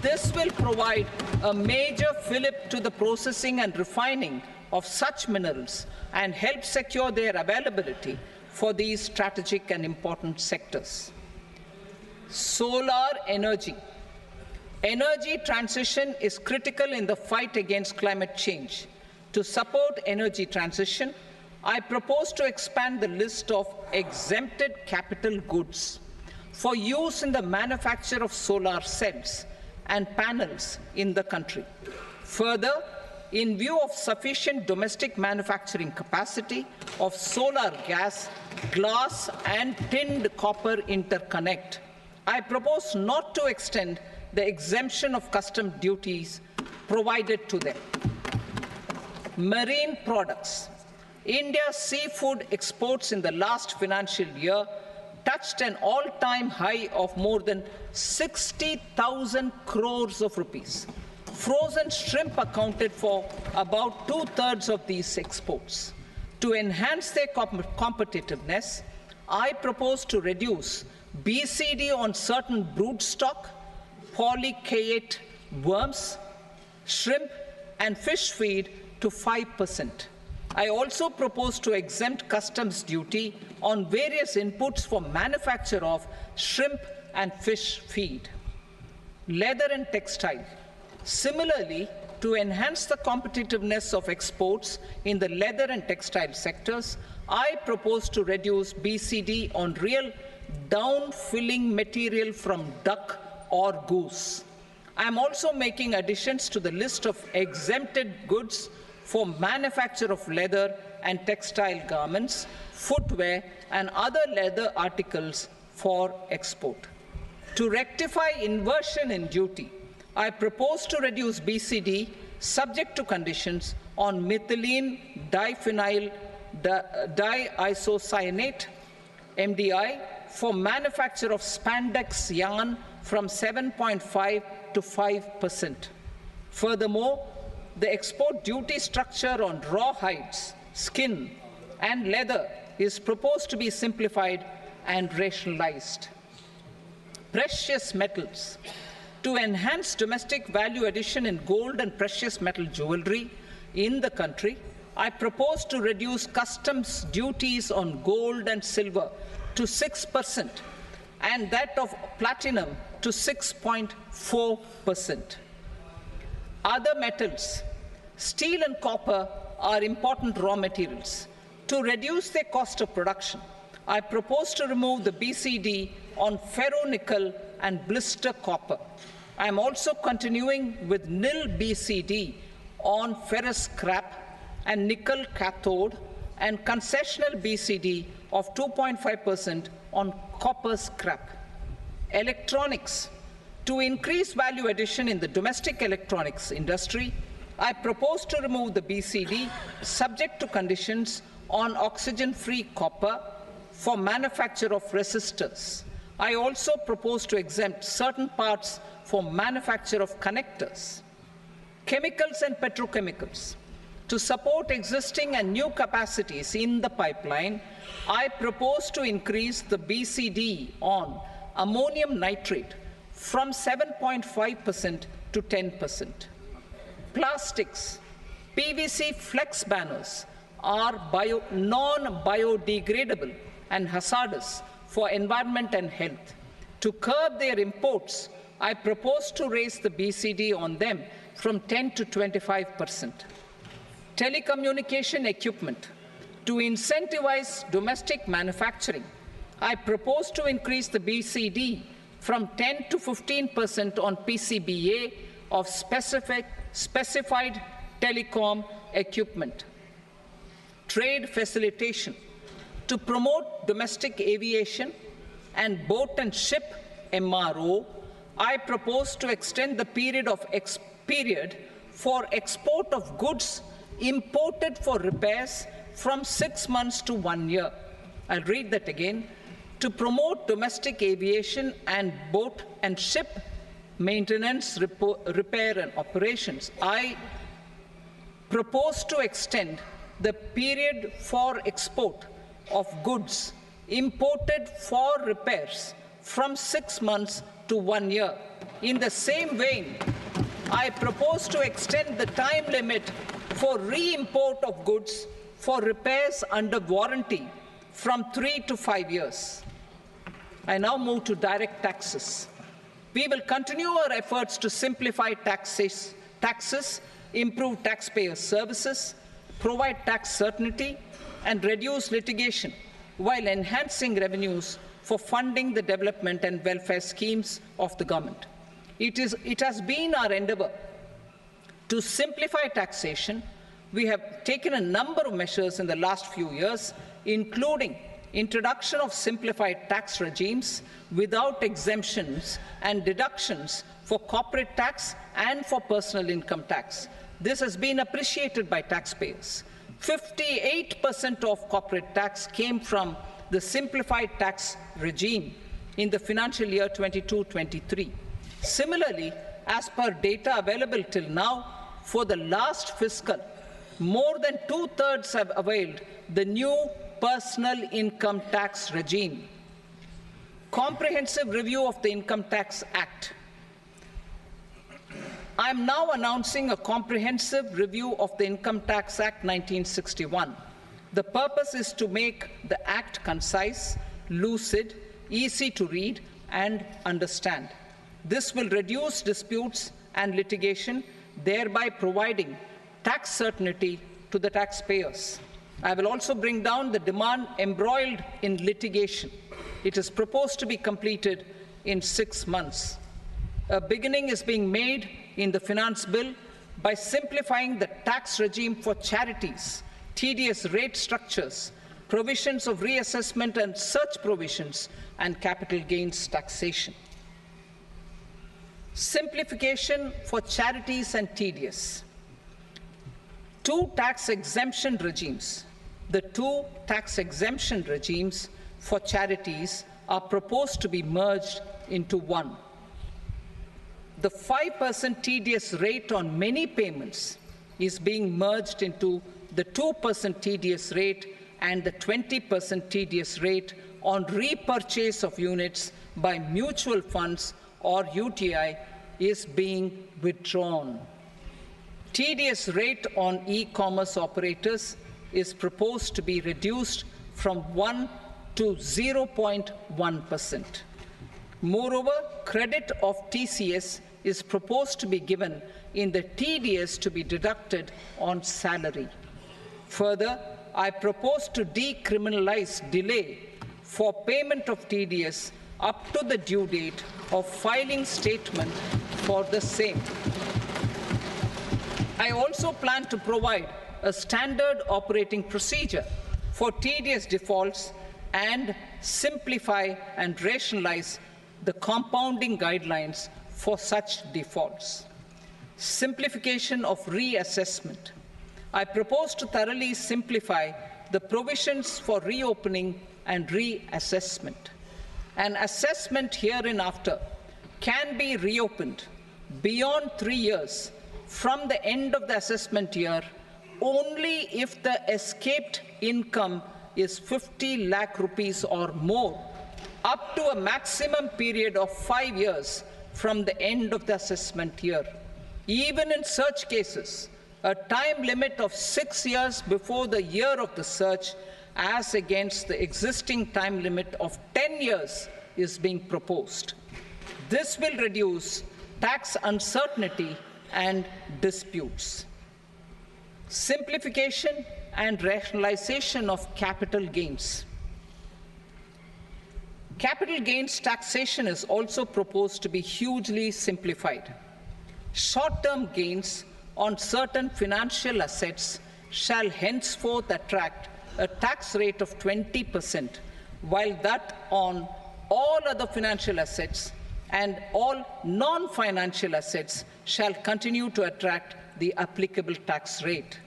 This will provide a major fillip to the processing and refining of such minerals and help secure their availability for these strategic and important sectors. Solar energy. Energy transition is critical in the fight against climate change. To support energy transition, I propose to expand the list of exempted capital goods for use in the manufacture of solar cells and panels in the country. Further, in view of sufficient domestic manufacturing capacity of solar gas, glass, and tinned copper interconnect, I propose not to extend the exemption of custom duties provided to them. Marine products. India's seafood exports in the last financial year touched an all-time high of more than 60,000 crores of rupees. Frozen shrimp accounted for about 2/3 of these exports. To enhance their competitiveness, I propose to reduce BCD on certain broodstock, polychaete worms, shrimp, and fish feed to 5%. I also propose to exempt customs duty on various inputs for manufacture of shrimp and fish feed. Leather and textile. Similarly, to enhance the competitiveness of exports in the leather and textile sectors, I propose to reduce BCD on real down-filling material from duck or goose. I am also making additions to the list of exempted goods for manufacture of leather and textile garments, footwear, and other leather articles for export. To rectify inversion in duty, I propose to reduce BCD subject to conditions on methylene diphenyl diisocyanate, MDI, for manufacture of spandex yarn from 7.5 to 5%. Furthermore, the export duty structure on raw hides, skin, and leather is proposed to be simplified and rationalized. Precious metals. To enhance domestic value addition in gold and precious metal jewelry, in the country, I propose to reduce customs duties on gold and silver to 6% and that of platinum to 6.4%. Other metals, steel and copper, are important raw materials. To reduce their cost of production, I propose to remove the BCD on ferronickel and blister copper. I am also continuing with nil BCD on ferrous scrap and nickel cathode and concessional BCD of 2.5% on copper scrap. Electronics. To increase value addition in the domestic electronics industry, I propose to remove the BCD subject to conditions on oxygen-free copper for manufacture of resistors. I also propose to exempt certain parts for manufacture of connectors. Chemicals and petrochemicals. To support existing and new capacities in the pipeline, I propose to increase the BCD on ammonium nitrate from 7.5% to 10%. Plastics. PVC flex banners are non-biodegradable and hazardous for environment and health. To curb their imports, I propose to raise the BCD on them from 10 to 25%. Telecommunication equipment. To incentivize domestic manufacturing, I propose to increase the BCD from 10 to 15% on PCBA of specified telecom equipment. Trade facilitation. To promote domestic aviation and boat and ship MRO, I propose to extend the period for export of goods imported for repairs from 6 months to 1 year. I'll read that again. To promote domestic aviation and boat and ship maintenance, repair and operations, I propose to extend the period for export of goods imported for repairs from 6 months to 1 year. In the same vein, I propose to extend the time limit for re-import of goods for repairs under warranty from 3 to 5 years. I now move to direct taxes. We will continue our efforts to simplify taxes, improve taxpayer services, provide tax certainty, and reduce litigation while enhancing revenues for funding the development and welfare schemes of the government. It has been our endeavor to simplify taxation. We have taken a number of measures in the last few years, including introduction of simplified tax regimes without exemptions and deductions for corporate tax and for personal income tax. This has been appreciated by taxpayers. 58% of corporate tax came from the simplified tax regime in the financial year 22-23. Similarly, as per data available till now, for the last fiscal, more than 2/3 have availed the new personal income tax regime. Comprehensive review of the Income Tax Act. I am now announcing a comprehensive review of the Income Tax Act 1961. The purpose is to make the Act concise, lucid, easy to read and understand. This will reduce disputes and litigation, thereby providing tax certainty to the taxpayers. I will also bring down the demand embroiled in litigation. It is proposed to be completed in 6 months. A beginning is being made in the finance bill by simplifying the tax regime for charities, tedious rate structures, provisions of reassessment and such provisions, and capital gains taxation. Simplification for charities and tedious. Two tax exemption regimes. The two tax exemption regimes for charities are proposed to be merged into one. The 5% tedious rate on many payments is being merged into the 2% tedious rate, and the 20% tedious rate on repurchase of units by mutual funds or UTI is being withdrawn. TDS rate on e-commerce operators is proposed to be reduced from 1 to 0.1%. Moreover, credit of TCS is proposed to be given in the TDS to be deducted on salary. Further, I propose to decriminalize delay for payment of TDS up to the due date of filing statement for the same. I also plan to provide a standard operating procedure for TDS defaults and simplify and rationalize the compounding guidelines for such defaults. Simplification of reassessment. I propose to thoroughly simplify the provisions for reopening and reassessment. An assessment hereinafter can be reopened beyond 3 years from the end of the assessment year only if the escaped income is 50 lakh rupees or more, up to a maximum period of 5 years from the end of the assessment year. Even in such cases, a time limit of 6 years before the year of the search, as against the existing time limit of 10 years, is being proposed. This will reduce tax uncertainty and disputes. Simplification and rationalization of capital gains. Capital gains taxation is also proposed to be hugely simplified. Short-term gains on certain financial assets shall henceforth attract a tax rate of 20%, while that on all other financial assets and all non-financial assets shall continue to attract the applicable tax rate.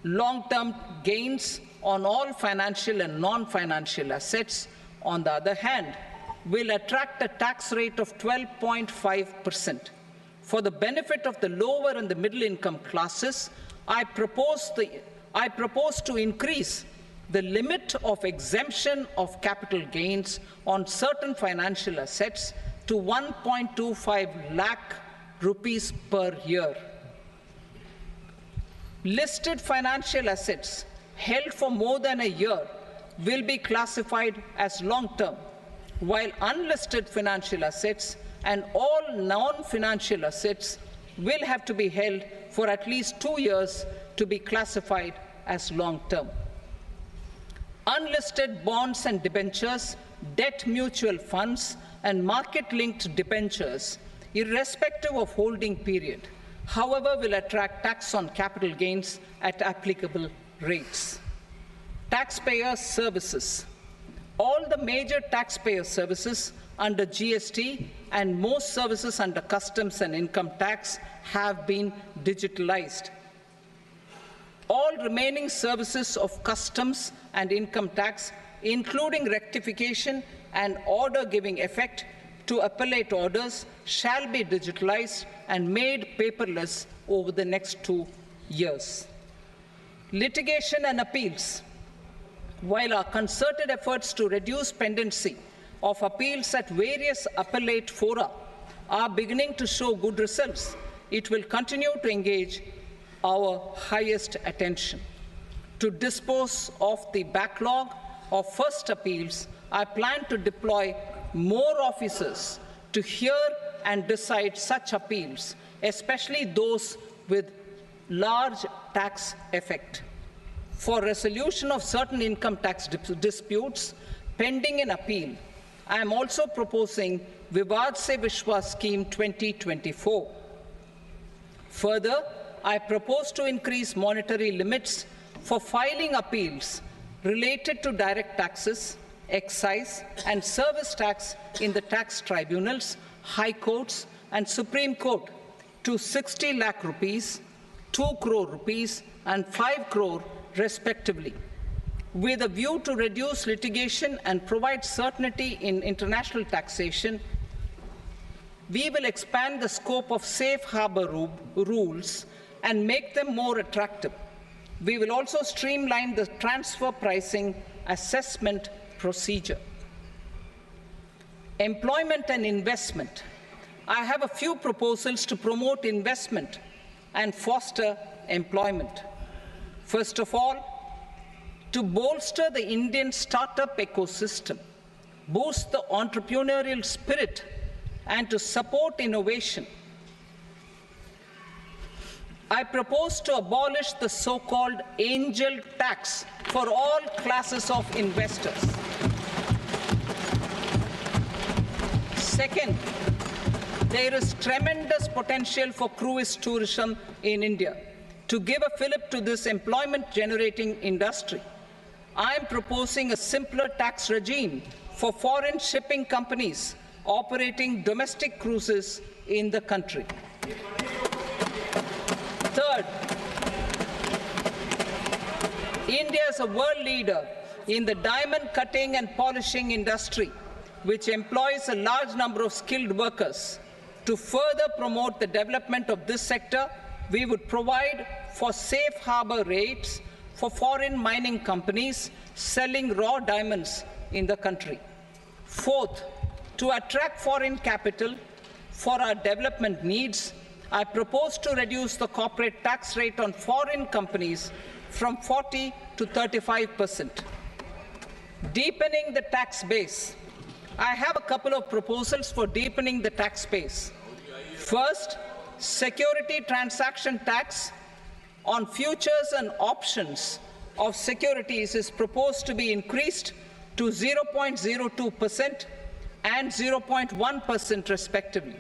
Long-term gains on all financial and non-financial assets, on the other hand, will attract a tax rate of 12.5%. For the benefit of the lower and the middle income classes, I propose to increase the limit of exemption of capital gains on certain financial assets to 1.25 lakh rupees per year. Listed financial assets held for more than a year will be classified as long-term, while unlisted financial assets and all non-financial assets will have to be held for at least 2 years to be classified as long-term. Unlisted bonds and debentures, debt mutual funds, and market-linked debentures, irrespective of holding period, however, will attract tax on capital gains at applicable rates. Taxpayer services. All the major taxpayer services under GST and most services under customs and income tax have been digitalized. All remaining services of customs and income tax, including rectification and order giving effect to appellate orders, shall be digitalized and made paperless over the next 2 years. Litigation and appeals. While our concerted efforts to reduce pendency of appeals at various appellate fora are beginning to show good results, it will continue to engage our highest attention. To dispose of the backlog of first appeals, I plan to deploy more officers to hear and decide such appeals, especially those with large tax effect. For resolution of certain income tax disputes pending an appeal, I am also proposing Vivad Se Vishwas Scheme 2024. Further, I propose to increase monetary limits for filing appeals related to direct taxes, excise, and service tax in the tax tribunals, high courts, and Supreme Court to 60 lakh rupees, 2 crore rupees, and 5 crore respectively, with a view to reduce litigation and provide certainty in international taxation. We will expand the scope of safe harbor rules and make them more attractive. We will also streamline the transfer pricing assessment procedure. Employment and investment. I have a few proposals to promote investment and foster employment. First of all, to bolster the Indian startup ecosystem, boost the entrepreneurial spirit, and to support innovation, I propose to abolish the so-called angel tax for all classes of investors. Second, there is tremendous potential for cruise tourism in India. To give a fillip to this employment-generating industry, I am proposing a simpler tax regime for foreign shipping companies operating domestic cruises in the country. Third, India is a world leader in the diamond cutting and polishing industry, which employs a large number of skilled workers. To further promote the development of this sector, we would provide for safe harbor rates for foreign mining companies selling raw diamonds in the country. Fourth, to attract foreign capital for our development needs, I propose to reduce the corporate tax rate on foreign companies from 40 to 35%. Deepening the tax base. I have a couple of proposals for deepening the tax base. First, security transaction tax on futures and options of securities is proposed to be increased to 0.02% and 0.1% respectively.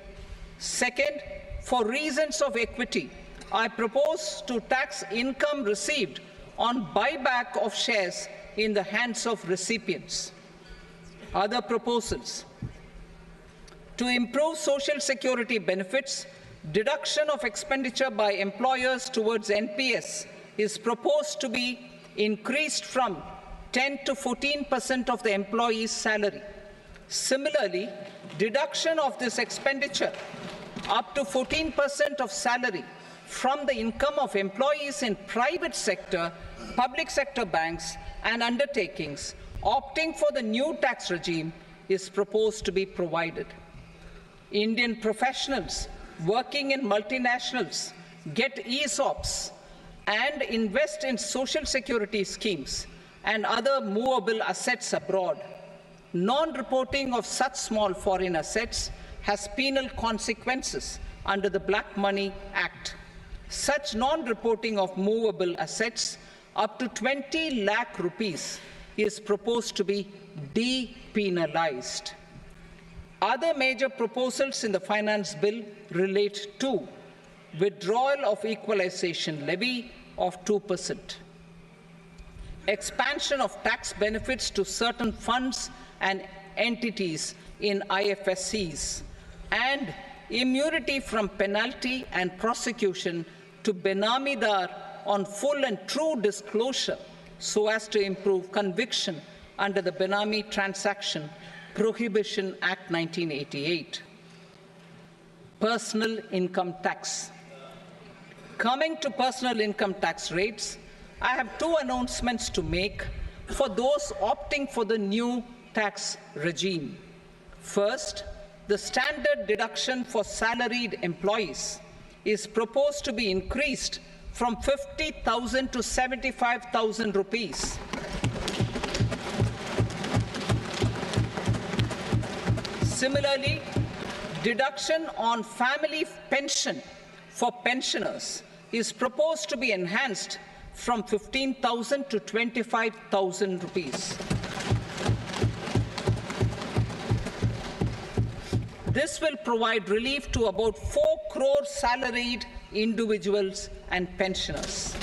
Second, for reasons of equity, I propose to tax income received on buyback of shares in the hands of recipients. Other proposals: to improve social security benefits, deduction of expenditure by employers towards NPS is proposed to be increased from 10 to 14% of the employee's salary. Similarly, deduction of this expenditure up to 14% of salary from the income of employees in private sector, public sector banks and undertakings opting for the new tax regime is proposed to be provided. Indian professionals working in multinationals get ESOPs and invest in social security schemes and other movable assets abroad. Non-reporting of such small foreign assets has penal consequences under the Black Money Act. Such non-reporting of movable assets up to 20 lakh rupees is proposed to be depenalized. Other major proposals in the finance bill relate to withdrawal of equalization levy of 2%, expansion of tax benefits to certain funds and entities in IFSCs, and immunity from penalty and prosecution to benamidar on full and true disclosure so as to improve conviction under the Benami Transaction Prohibition Act 1988. Personal income tax. Coming to personal income tax rates, I have two announcements to make for those opting for the new tax regime. First, the standard deduction for salaried employees is proposed to be increased from 50,000 to 75,000 rupees. Similarly, deduction on family pension for pensioners is proposed to be enhanced from 15,000 to 25,000 rupees. This will provide relief to about 4 crore salaried individuals and pensioners.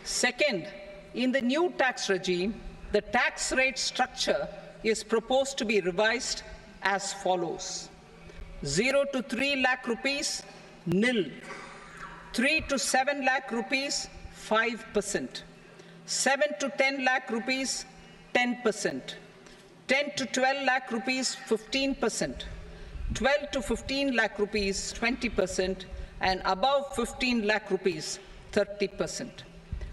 Second, in the new tax regime, the tax rate structure is proposed to be revised as follows: 0 to 3 lakh rupees, nil; 3 to 7 lakh rupees, 5%; 7 to 10 lakh rupees, 10%; 10 to 12 lakh rupees, 15%; 12 to 15 lakh rupees, 20%; and above 15 lakh rupees, 30%.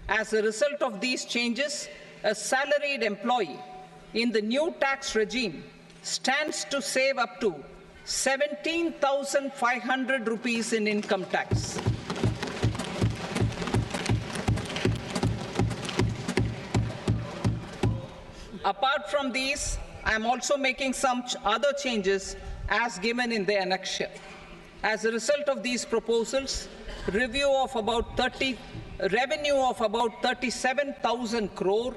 As a result of these changes, a salaried employee in the new tax regime stands to save up to 17,500 rupees in income tax. Apart from these, I am also making some other changes as given in the annexure. As a result of these proposals, revenue of about 37,000 crore,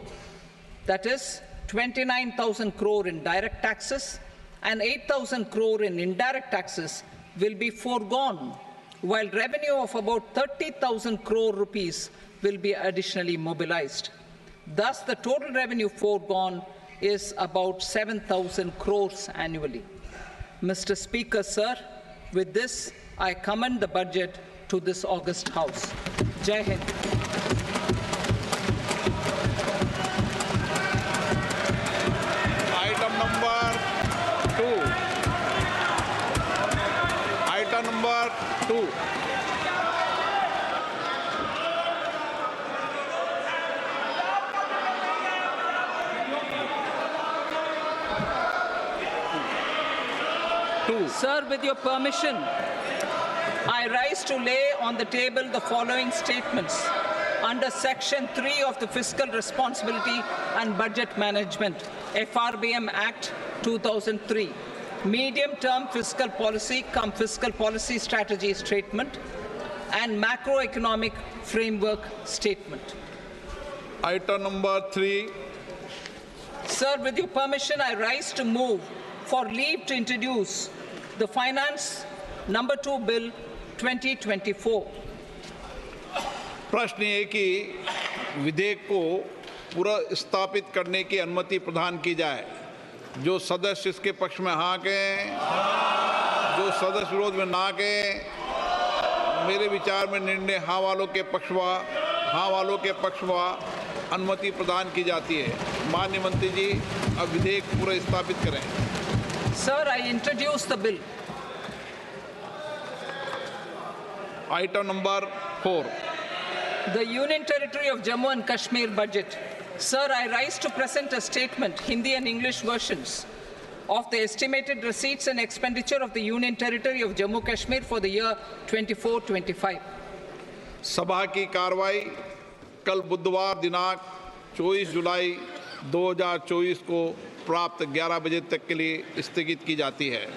that is 29,000 crore in direct taxes and 8,000 crore in indirect taxes will be foregone, while revenue of about 30,000 crore rupees will be additionally mobilized. Thus, the total revenue foregone is about 7,000 crores annually. Mr. Speaker, sir, with this, I commend the budget to this august House. Jai Hind. Item number 2. Sir, with your permission, I rise to lay on the table the following statements under Section 3 of the Fiscal Responsibility and Budget Management, FRBM Act 2003, Medium-Term Fiscal Policy cum Fiscal Policy Strategy Statement and Macroeconomic Framework Statement. Item number 3. Sir, with your permission, I rise to move for leave to introduce the Finance Number 2 Bill 2024. प्रश्न ये कि विधेयक को पुनर्स्थापित करने की अनुमति प्रदान की जाए। जो सदस्य इसके पक्ष में हाँ कहें, जो सदस्य विरोध में ना कहें। मेरे विचार में निर्णय हाँ वालों के पक्ष में अनुमति प्रदान की जाती है। माननीय मंत्री जी, अब विधेयक पुनर्स्थापित करें। Sir, I introduce the bill. Item number 4. The Union Territory of Jammu and Kashmir budget. Sir, I rise to present a statement, Hindi and English versions, of the estimated receipts and expenditure of the Union Territory of Jammu and Kashmir for the year 24-25. सभा की कार्रवाई कल बुधवार दिनांक 24 जुलाई 2024 को प्राप्त 11 बजे तक के लिए स्थगित की जाती है।